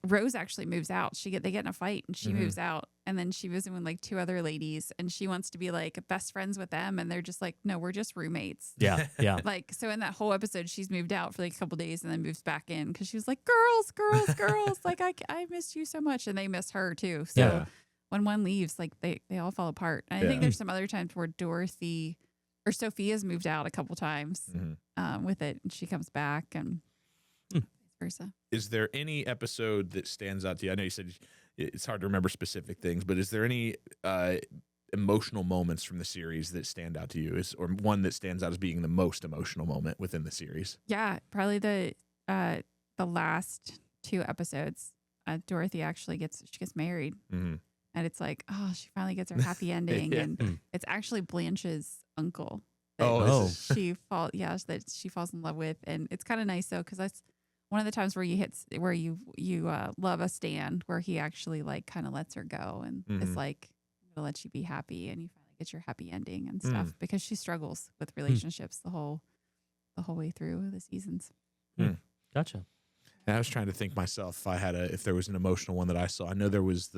Rose actually moves out. They get in a fight and she moves out, and then she moves in with like two other ladies, and she wants to be like best friends with them, and they're just like, no, we're just roommates. Yeah. Yeah. Like, so in that whole episode, she's moved out for like a couple days and then moves back in because she was like, girls, like I missed you so much, and they miss her too. So Yeah. when one leaves, like they all fall apart. And I think there's some other times where Dorothy or Sophia's moved out a couple times with it, and she comes back and vice versa. Is there any episode that stands out to you? I know you said it's hard to remember specific things, but is there any emotional moments from the series that stand out to you, or one that stands out as being the most emotional moment within the series? Yeah, probably the last two episodes. Dorothy actually gets married, and it's like, oh, she finally gets her happy ending, and it's actually Blanche's uncle. That she falls in love with, and it's kind of nice though because that's one of the times where you love a Stan, where he actually like kind of lets her go and is like, I'm gonna let you be happy, and you finally get your happy ending and stuff because she struggles with relationships the whole way through the seasons. Gotcha. And I was trying to think myself if there was an emotional one that I saw. I know there was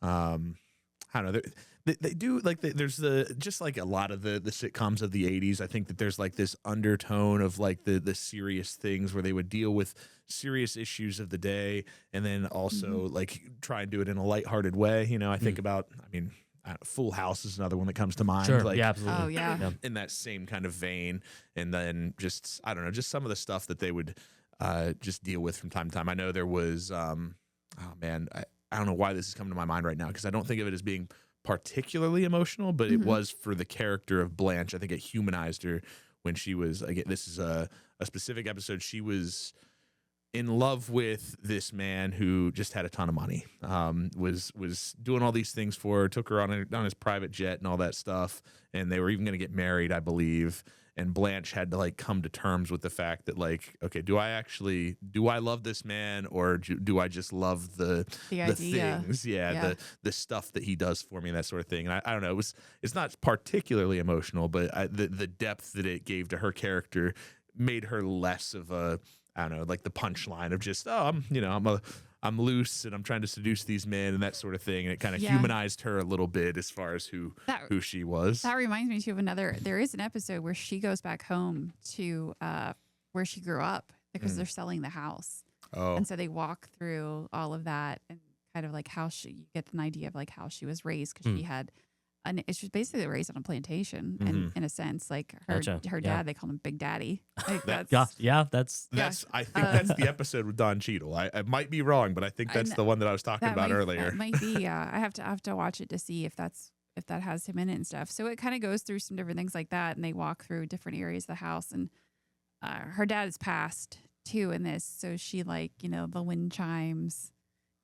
I don't know. They do like there's just like a lot of the sitcoms of the 80s. I think that there's like this undertone of like the serious things where they would deal with serious issues of the day, and then also like try and do it in a lighthearted way. I think about, Full House is another one that comes to mind. Sure. Like, Yeah, absolutely. Oh yeah. in that same kind of vein. And then just, I don't know, just some of the stuff that they would just deal with from time to time. I know there was, I don't know why this is coming to my mind right now because I don't think of it as being particularly emotional, but it was for the character of Blanche. I think it humanized her when she was, again, this is a specific episode. She was in love with this man who just had a ton of money, was doing all these things for her, took her on his private jet and all that stuff. And they were even going to get married, I believe. And Blanche had to like come to terms with the fact that like, okay, do I love this man, or do I just love the idea. things? Yeah. The stuff that he does for me and that sort of thing. And I don't know, it's not particularly emotional, but the depth that it gave to her character made her less of a, I don't know, like the punchline of just, I'm loose and I'm trying to seduce these men and that sort of thing. And it kind of humanized her a little bit as far as who she was. That reminds me too of there is an episode where she goes back home to where she grew up because they're selling the house. Oh. And so they walk through all of that and kind of like you get an idea of like how she was raised because she had, she was basically raised on a plantation in a sense, like her dad, they call him Big Daddy. Like that's I think that's the episode with Don Cheadle. I might be wrong, but I think that's the one that I was talking about earlier. That might be. I have to watch it to see if that has him in it and stuff. So it kind of goes through some different things like that, and they walk through different areas of the house. And her dad has passed too in this, so she the wind chimes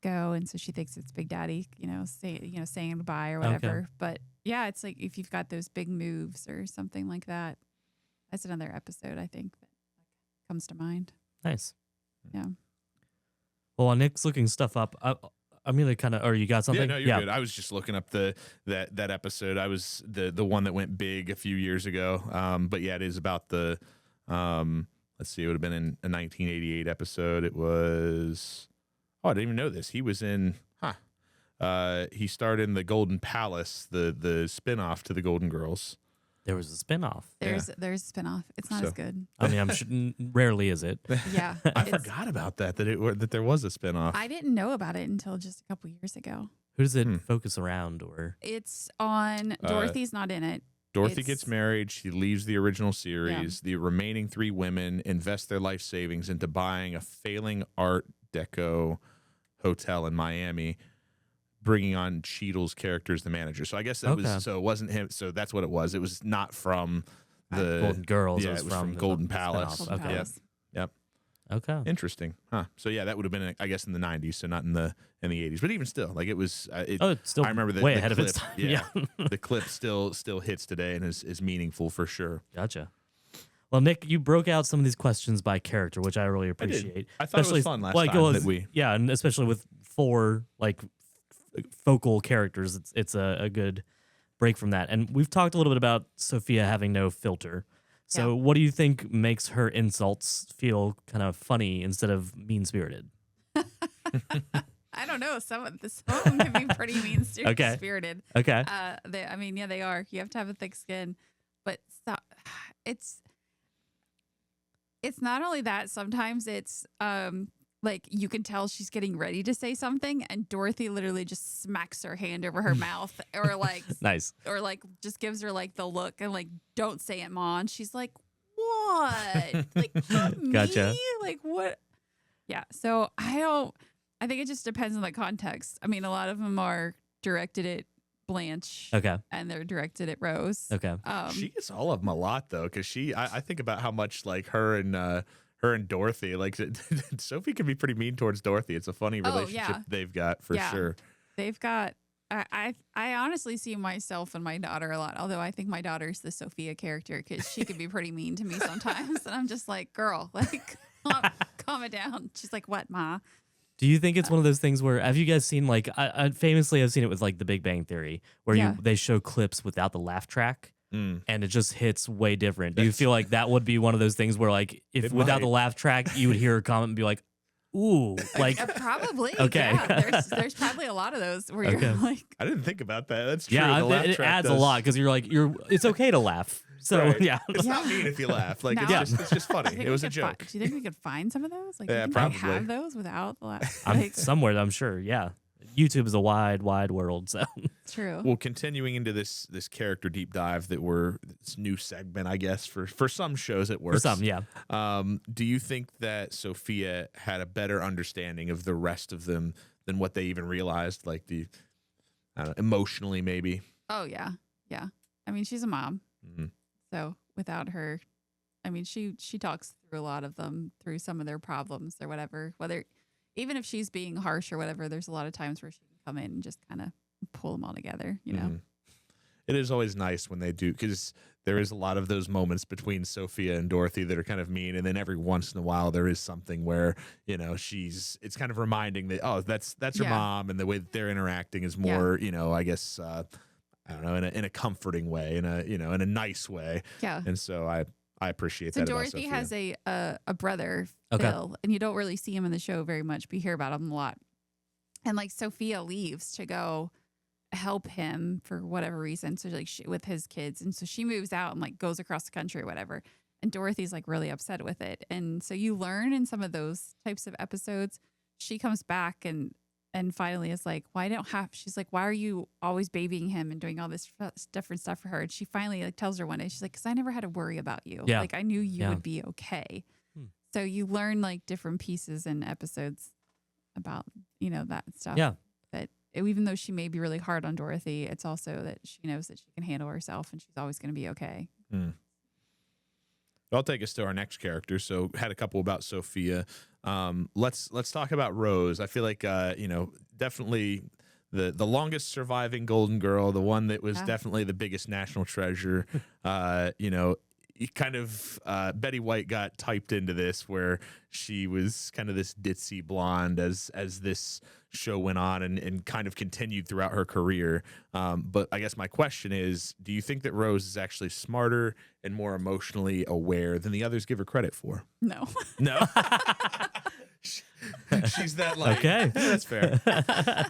go, and so she thinks it's Big Daddy, saying goodbye or whatever. Okay. But yeah, it's like if you've got those big moves or something like that. That's another episode I think that comes to mind. Nice. Yeah. Well, while Nick's looking stuff up, I'm gonna kind of, or you got something? Yeah, no, you're good. I was just looking up that episode. I was the one that went big a few years ago. But yeah, it is about the let's see, it would have been in a 1988 episode. It was, I didn't even know this. He was in, he starred in the Golden Palace, the spinoff to the Golden Girls. There was a spinoff. There's a spinoff. It's not as good. I mean, rarely is it. Yeah, I forgot about that there was a spinoff. I didn't know about it until just a couple years ago. Who does it focus around? Or it's on Dorothy's not in it. Dorothy gets married. She leaves the original series. Yeah. The remaining three women invest their life savings into buying a failing Art Deco hotel in Miami. bringing on Cheadle's character as the manager. So I guess that was so it wasn't him. So that's what it was. It was not from the Golden Girls. Yeah, it was from Golden Palace. Spinoff. Okay. Yep. Okay. Interesting. Huh. So yeah, that would have been, I guess, in the 90s, so not in the 80s. But even still, like it was. It's still I remember way the ahead clip, of its time. Yeah. the clip still hits today and is meaningful for sure. Gotcha. Well, Nick, you broke out some of these questions by character, which I really appreciate. I thought it was fun last time that we. Yeah, and especially with 4 like focal characters, it's a good break from that. And we've talked a little bit about Sophia having no filter. So what do you think makes her insults feel kind of funny instead of mean-spirited? I don't know. Some of them can be pretty mean-spirited. Okay. They are. You have to have a thick skin. But it's not only that. Sometimes it's like you can tell she's getting ready to say something, and Dorothy literally just smacks her hand over her mouth, or like nice, or like just gives her like the look and like, don't say it, Ma. And she's like, what? Like, gotcha. Me? Like what? Yeah. So I think it just depends on the context. I mean, a lot of them are directed at Blanche. Okay. And they're directed at Rose. Okay. She gets all of them a lot though, because I think about how much like her and Dorothy, like Sophie can be pretty mean towards Dorothy. It's a funny relationship they've got for sure. They've got. I honestly see myself and my daughter a lot. Although I think my daughter's the Sophia character because she can be pretty mean to me sometimes, and I'm just like, girl, like calm it down. She's like, what, Ma? Do you think it's one of those things where have you guys seen like I famously I've seen it with like The Big Bang Theory where they show clips without the laugh track? And it just hits way different. Do you feel like that would be one of those things where, like, if without the laugh track, you would hear a comment and be like, "Ooh," like probably. Okay, yeah, there's probably a lot of those where you're like, I didn't think about that. That's true. Yeah, it adds a lot because you're like, it's okay to laugh. So yeah, it's not mean if you laugh. Like it's just funny. It was a joke. Do you think we could find some of those? Like, yeah, do you think probably I have those without the laugh. I'm somewhere. I'm sure. Yeah. YouTube is a wide world, so true. Well, continuing into this character deep dive this new segment, I guess for some shows it works. For some, yeah. Do you think that Sophia had a better understanding of the rest of them than what they even realized? Like I don't know, emotionally, maybe. Oh yeah. I mean, she's a mom, so without her, I mean, she talks through a lot of them, through some of their problems or whatever. Even if she's being harsh or whatever, there's a lot of times where she can come in and just kind of pull them all together, you know? It is always nice when they do, because there is a lot of those moments between Sophia and Dorothy that are kind of mean. And then every once in a while, there is something where, it's kind of reminding that, oh, that's her mom. And the way that they're interacting is more, I guess, I don't know, in a comforting way, in a nice way. Yeah. And so I appreciate that. So Dorothy has a brother, Phil, and you don't really see him in the show very much, but you hear about him a lot. And like Sophia leaves to go help him for whatever reason, so like with his kids, and so she moves out and like goes across the country or whatever. And Dorothy's like really upset with it, and so you learn in some of those types of episodes, she comes back and finally is like, she's like, why are you always babying him and doing all this different stuff for her? And she finally like tells her one day, she's like, because I never had to worry about you. Yeah. Like I knew you would be okay. So you learn like different pieces in episodes about, that stuff. Yeah. That even though she may be really hard on Dorothy, it's also that she knows that she can handle herself and she's always going to be okay. I'll take us to our next character. So had a couple about Sophia. Let's talk about Rose. I feel like definitely the longest surviving Golden Girl, the one that was definitely the biggest national treasure. Kind of Betty White got typed into this where she was kind of this ditzy blonde as this show went on and kind of continued throughout her career. But I guess my question is, do you think that Rose is actually smarter and more emotionally aware than the others give her credit for? No. She's that like, okay. That's fair.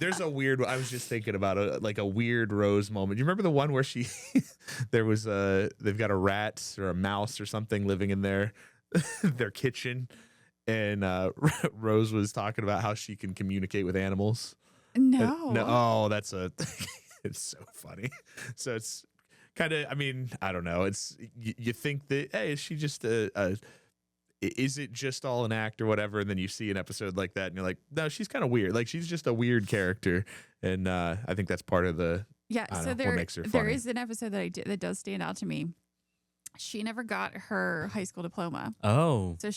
There's a weird, I was just thinking about a weird Rose moment. You remember the one where they've got a rat or a mouse or something living in their kitchen, and Rose was talking about how she can communicate with animals. No. Oh, it's so funny. So it's kind of, I mean, I don't know. It's, you think that, hey, is she just is it just all an act or whatever? And then you see an episode like that and you're like, no, she's kind of weird. Like she's just a weird character. And I think that's part of the, Yeah, I so don't know, what makes her there funny. is an episode that does stand out to me. She never got her high school diploma. Oh. So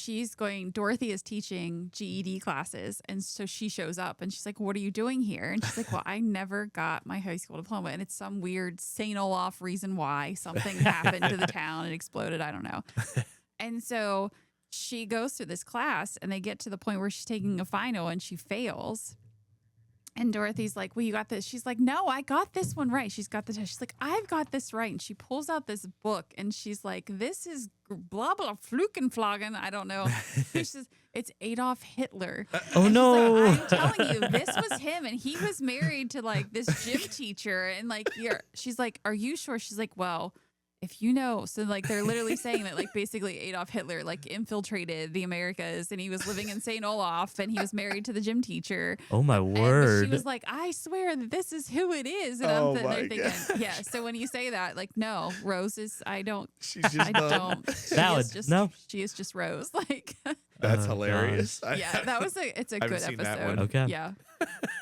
Dorothy is teaching GED classes. And so she shows up and she's like, what are you doing here? And she's like, well, I never got my high school diploma. And it's some weird St. Olaf reason why something happened to the town. It exploded. I don't know. And so she goes through this class and they get to the point where she's taking a final and she fails. And Dorothy's like, well, you got this. She's like, no, I got this one right. She's got the test. She's like, I've got this right. And she pulls out this book and she's like, this is blah, blah, Flukenflagen. I don't know. She says, it's Adolf Hitler. Oh, And no. she's like, I'm telling you, this was him. And he was married to like this gym teacher. And like, she's like, are you sure? She's like, well, if you know, so like they're literally saying that like basically Adolf Hitler like infiltrated the Americas and he was living in St. Olaf and he was married to the gym teacher. Oh, my And word. she was like, I swear that this is who it is. And Oh I'm sitting my there thinking, yeah. So when you say that, like, no, Rose is, I don't, She's just I not- don't. Valid. No. She is just Rose. Like, That's Oh, hilarious. yeah, that was it's a I haven't good seen that episode. one. Okay. Yeah.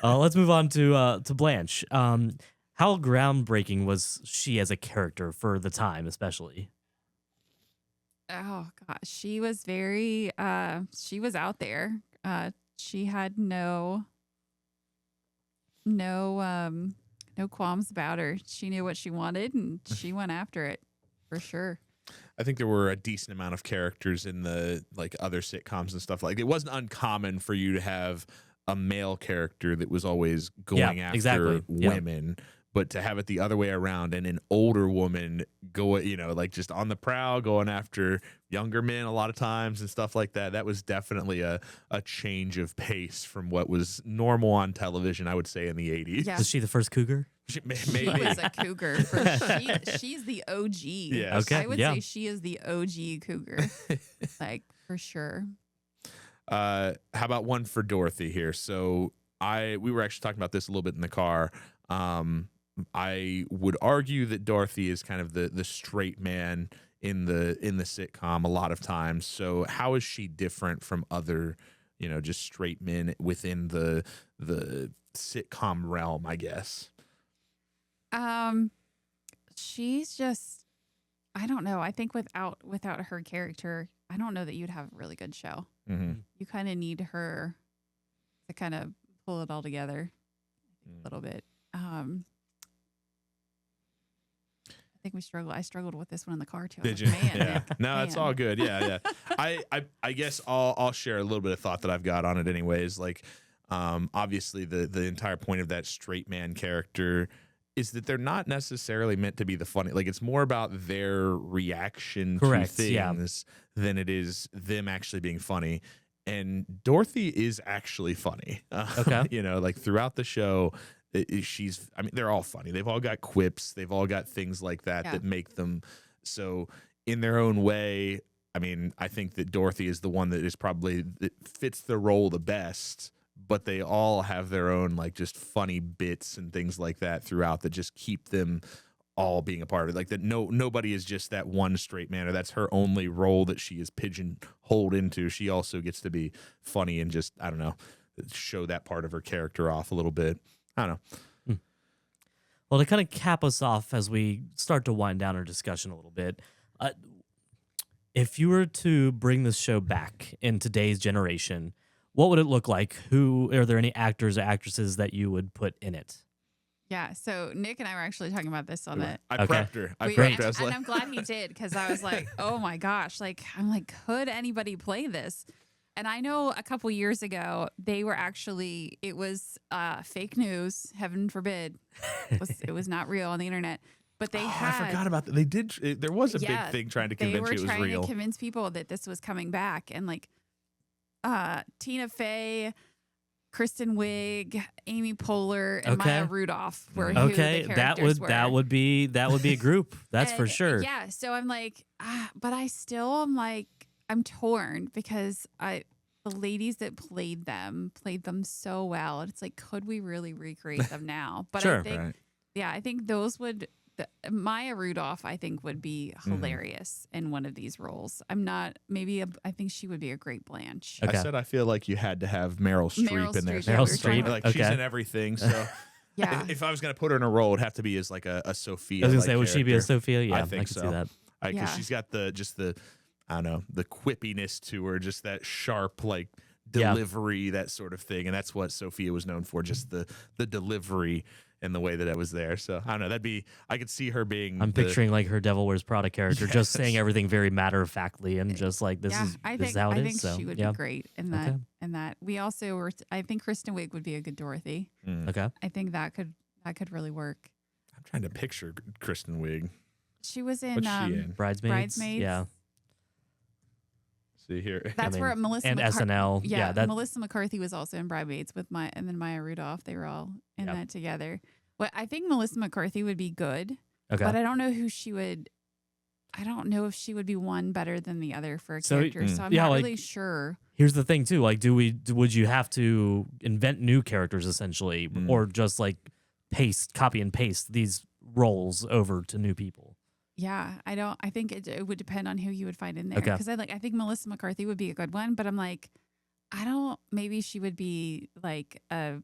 Let's move on to Blanche. How groundbreaking was she as a character for the time, especially? Oh gosh, she was very she was out there. She had no qualms about her. She knew what she wanted and she went after it for sure. I think there were a decent amount of characters in the like other sitcoms and stuff. Like it wasn't uncommon for you to have a male character that was always going after exactly. Yeah. women. But to have it the other way around and an older woman go, like just on the prowl, going after younger men a lot of times and stuff like that, that was definitely a change of pace from what was normal on television, I would say, in the 80s. Yeah. Was she the first cougar? Maybe. She was a cougar. She's the OG. Yes. Okay, I would yeah. say she is the OG cougar. Like for sure. How about one for Dorothy here? So we were actually talking about this a little bit in the car. I would argue that Dorothy is kind of the straight man in the sitcom a lot of times. So how is she different from other, just straight men within the sitcom realm, I guess? She's just, I don't know. I think without her character, I don't know that you'd have a really good show. Mm-hmm. You kind of need her to kind of pull it all together a little bit. I think I struggled with this one in the car too. I Did was you? like, Man, Yeah. Nick, No, it's man." all good. Yeah, yeah. I guess I'll share a little bit of thought that I've got on it anyways. Like, obviously the entire point of that straight man character is that they're not necessarily meant to be the funny. Like it's more about their reaction Correct, to yeah. things than it is them actually being funny. And Dorothy is actually funny. Okay. Like throughout the show, they're all funny. They've all got quips. They've all got things like that Yeah. that make them so in their own way. I mean, I think that Dorothy is the one that fits the role the best, but they all have their own like just funny bits and things like that throughout that just keep them all being a part of it. Like that nobody is just that one straight man or that's her only role that she is pigeonholed into. She also gets to be funny and just, I don't know, show that part of her character off a little bit. I don't know. Well, to kind of cap us off as we start to wind down our discussion a little bit, if you were to bring this show back in today's generation, what would it look like? Are there any actors or actresses that you would put in it? Yeah. So Nick and I were actually talking about this on the. I Okay. prepped her. I We- prepped and, her. I was and like, I'm glad he did because I was like, oh my gosh, could anybody play this? And I know a couple years ago it was fake news. Heaven forbid, it was not real on the internet. But they had. I forgot about that. They did. There was a Yeah, big thing trying to they convince were you it was trying real. to convince people that this was coming back, and like Tina Fey, Kristen Wiig, Amy Poehler, and Okay. Maya Rudolph were who Okay, the that characters were. would be a group. That's for And, sure. Yeah. So I'm like, but I still am like, I'm torn because the ladies that played them so well. And it's like, could we really recreate them now? But Sure. I think, Right. I think those would Maya Rudolph, I think, would be hilarious in one of these roles. I'm not. I think she would be a great Blanche. Okay. I said I feel like you had to have Meryl Streep in there. Streep, yeah, Meryl Streep, Like she's okay. in everything. So Yeah. if I was gonna put her in a role, it'd have to be as like a Sophia. I was gonna say, would she be a Sophia? Yeah, I think could so. see that. Because Yeah. she's got the I don't know, the quippiness to her, just that sharp like Yeah. delivery, that sort of thing, and that's what Sophia was known for, just the delivery and the way that it was there. So I don't know, I could see her being. I'm picturing like her Devil Wears Prada character, just saying Yes. everything very matter of factly and just like this yeah, is I this think is how it I is. think So she would yeah, be great in that. Okay. And that we also were. I think Kristen Wiig would be a good Dorothy. okay. I think that could really work. I'm trying to picture Kristen Wiig. She was in, What's she in? Bridesmaids. Bridesmaids. Yeah. See here. That's where Melissa and SNL. Yeah, that Melissa McCarthy was also in Bridesmaids with and then Maya Rudolph. They were all in Yep. that together. Well, I think Melissa McCarthy would be good, okay. but I don't know who she would. I don't know if she would be one better than the other for a So, character. So I'm yeah, not like- really sure. Here's the thing too. Like, would you have to invent new characters essentially, or just like copy and paste these roles over to new people? Yeah, I don't. I think it would depend on who you would find in there. Okay. Because I think Melissa McCarthy would be a good one, but I'm like, I don't. Maybe she would be like a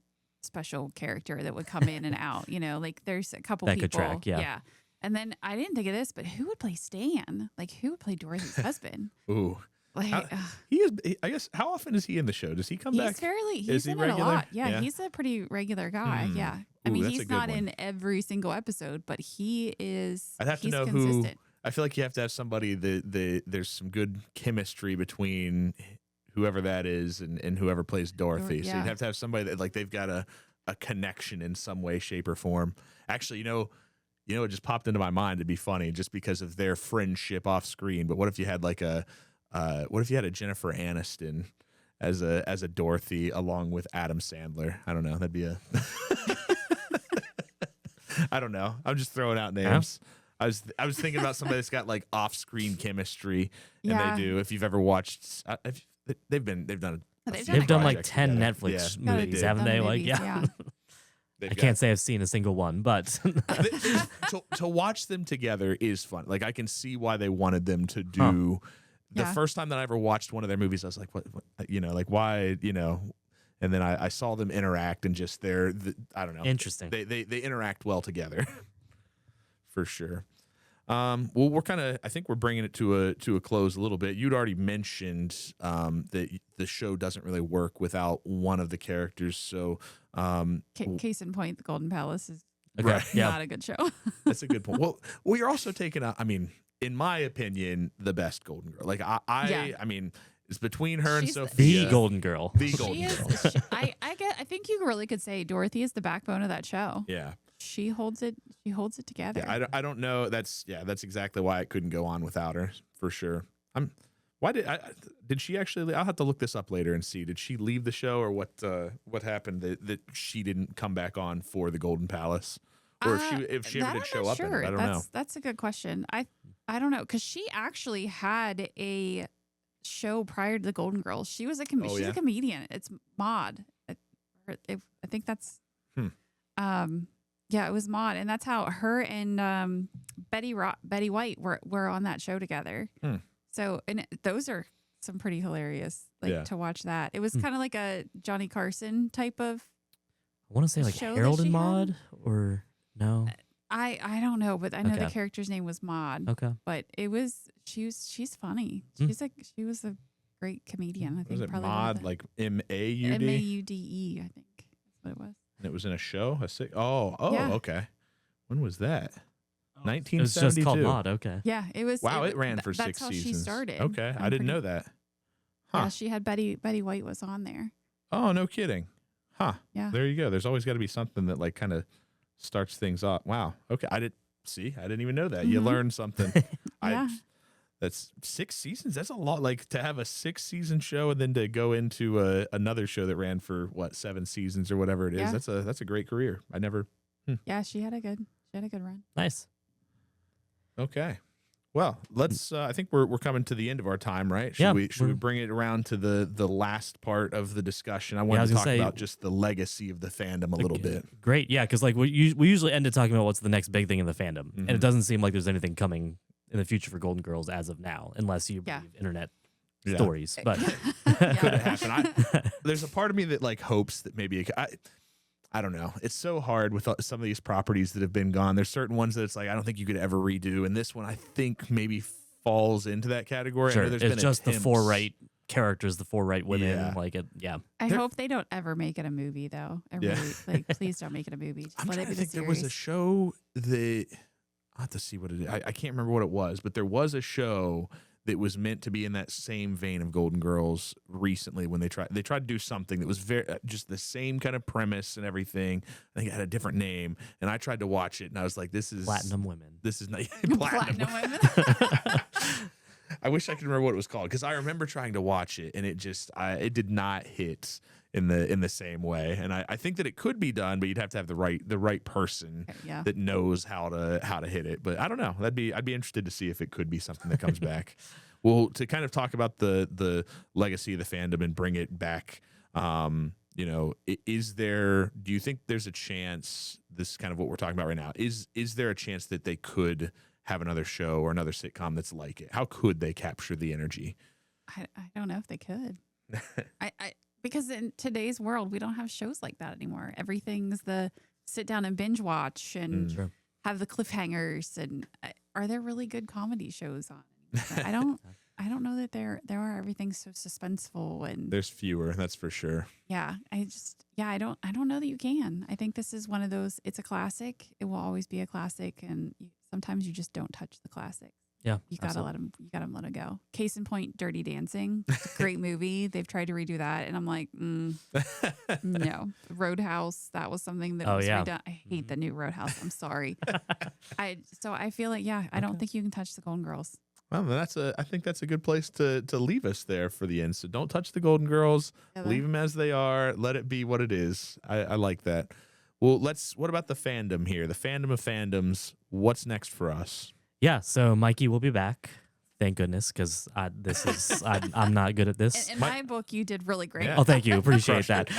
special character that would come in and out. You know, like there's a couple That people. could track, yeah. And then I didn't think of this, but who would play Stan? Like who would play Dorothy's husband? Ooh, Like he is. I guess how often is he in the show? Does he come back? he's Is he in it a regular? lot. Yeah, Yeah. he's a pretty regular guy. Hmm. Yeah. I Ooh, mean, that's a he's good not one. in every single episode, but he is. I'd have to he's know consistent. who. I feel like you have to have somebody that there's some good chemistry between whoever that is and whoever plays Dorothy. So yeah. you'd have to have somebody that like they've got a connection in some way, shape, or form. Actually, it just popped into my mind. It'd be funny just because of their friendship off screen. But what if you had like a Jennifer Aniston as a Dorothy along with Adam Sandler? I don't know. That'd be a. I don't know. I'm just throwing out names. I was thinking about somebody that's got like off-screen chemistry, and Yeah. they do. If you've ever watched, they've done. They've done like projects 10 together. Netflix Yeah, movies, did. haven't they? Done Like, movies, yeah. They've I got- can't say I've seen a single one, but to watch them together is fun. Like I can see why they wanted them to do. The Yeah. first time that I ever watched one of their movies, I was like, what like why, and then I saw them interact and just I don't know. interesting. They interact well together, for sure. Well, I think we're bringing it to a close a little bit. You'd already mentioned that the show doesn't really work without one of the characters. So, Case in point, The Golden Palace is Okay, right. yeah. not a good show. That's a good point. Well, you're also taking I mean, in my opinion, the best Golden Girl. Like Yeah. I mean, it's between her and She's Sophia. The Golden Girl. The She Golden is. Girl. I think you really could say Dorothy is the backbone of that show. Yeah. She holds it. She holds it together. Yeah, I don't know. That's exactly why it couldn't go on without her, for sure. Why did she actually? I'll have to look this up later and see. Did she leave the show, or what happened that she didn't come back on for the Golden Palace, or if she ever did show up in it? I don't know. That's a good question. I don't know, because she actually had a show prior to the Golden Girls. She was Oh, she's yeah? a comedian. It's Maude. I think that's. Yeah, it was Maude, and that's how her and Betty White were on that show together. So, and those are some pretty hilarious, Yeah. to watch that. It was kind of like a Johnny Carson type of. I want to say like show that Harold she and had? Maude, or no? I don't know, but I know the Okay. character's name was Maude. Okay. But she's funny. Hmm. She was a great comedian. I think Was it probably one of Maud, the- like MAUD? MAUDE, I think that's what it was. And it was in a show. Yeah. Okay. When was that? It was just called 1972. Maude. Okay. Yeah, it was. Wow, it ran for that's 6 how seasons. she started. Okay, I I'm didn't pretty- know that. Yeah, Huh. she had Betty White was on there. Oh, no kidding. Huh. Yeah. There you go. There's always got to be something that like kind of starts things off. Wow. Okay. I didn't even know that. You Mhm. learned something. Yeah. That's 6 seasons. That's a lot. Like to have a 6-season show and then to go into another show that ran for 7 seasons or whatever it is. Yeah. That's a great career. Yeah, she had a good run. Nice. Okay. Well, let's. I think we're coming to the end of our time, right? Should we bring it around to the last part of the discussion? I wanted to talk about just the legacy of the fandom a little bit. Great, yeah, because like we usually end up talking about what's the next big thing in the fandom, and it doesn't seem like there's anything coming in the future for Golden Girls as of now, unless you believe internet stories. But could it happen? There's a part of me that like hopes that maybe I don't know. It's so hard with some of these properties that have been gone. There's certain ones that it's like I don't think you could ever redo, and this one I think maybe falls into that category. Sure, it's just the 4 right characters, the 4 right women. Yeah. Like it, yeah. I hope they don't ever make it a movie, though. Like, please don't make it a movie. Just let it be the series. There was a show that I have to see what it is. I can't remember what it was, but there was a show that was meant to be in that same vein of Golden Girls recently when they tried to do something that was very just the same kind of premise and everything. I think it had a different name, and I tried to watch it, and I was like, "This is Platinum Women. This is not Platinum Women." I wish I could remember what it was called because I remember trying to watch it, and it just it did not hit in the same way. And I think that it could be done, but you'd have to have the right person that knows how to hit it. But I don't know. I'd be interested to see if it could be something that comes back. Well, to kind of talk about the legacy of the fandom and bring it back, do you think there's a chance, this is kind of what we're talking about right now, is there a chance that they could have another show or another sitcom that's like it? How could they capture the energy? I don't know if they could. Because in today's world, we don't have shows like that anymore. Everything's the sit down and binge watch and have the cliffhangers. And are there really good comedy shows on? I don't know that there are. Everything's so suspenseful and there's fewer. That's for sure. Yeah, I don't know that you can. I think this is one of those. It's a classic. It will always be a classic, and sometimes you just don't touch the classic. Yeah, you gotta let them. You gotta let it go. Case in point, Dirty Dancing. It's a great movie. They've tried to redo that, and I'm like, no. Roadhouse. That was something that was redone. I hate the new Roadhouse. I'm sorry. I feel like I don't think you can touch the Golden Girls. Well, I think that's a good place to leave us there for the end. So don't touch the Golden Girls. Leave them as they are. Let it be what it is. I like that. Well, what about the fandom here? The fandom of fandoms. What's next for us? Yeah, so Mikey will be back. Thank goodness, because I'm not good at this. In my book, you did really great. Yeah. Oh, thank you. Appreciate that.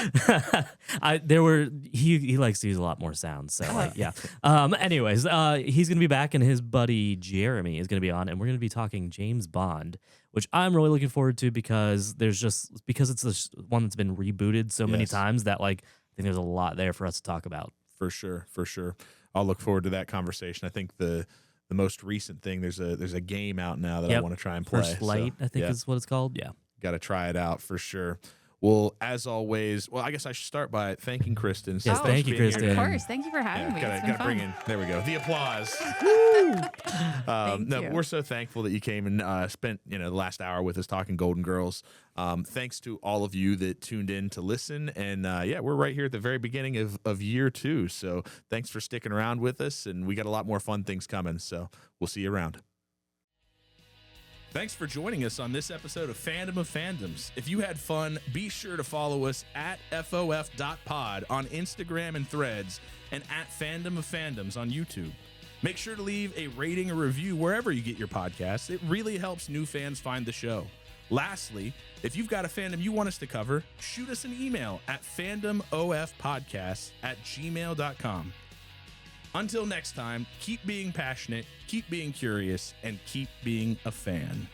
He likes to use a lot more sounds. So anyways, he's gonna be back, and his buddy Jeremy is gonna be on, and we're gonna be talking James Bond, which I'm really looking forward to because it's the one that's been rebooted so many times that I think there's a lot there for us to talk about. For sure. I'll look forward to that conversation. I think the most recent thing, there's a game out now that I want to try and play. First Light, I think is what it's called. Yeah. Got to try it out for sure. Well, as always, I guess I should start by thanking Kristen. Yes, thank you, Kristen. Of course. Thank you for having me. Gotta bring in, there we go, the applause. We're so thankful that you came and spent the last hour with us talking Golden Girls. Thanks to all of you that tuned in to listen. And we're right here at the very beginning of year 2. So thanks for sticking around with us. And we got a lot more fun things coming. So we'll see you around. Thanks for joining us on this episode of Fandom of Fandoms. If you had fun, be sure to follow us at FOF.pod on Instagram and Threads, and at Fandom of Fandoms on YouTube. Make sure to leave a rating or review wherever you get your podcasts. It really helps new fans find the show. Lastly, if you've got a fandom you want us to cover, shoot us an email at fandomofpodcast@gmail.com. Until next time, keep being passionate, keep being curious, and keep being a fan.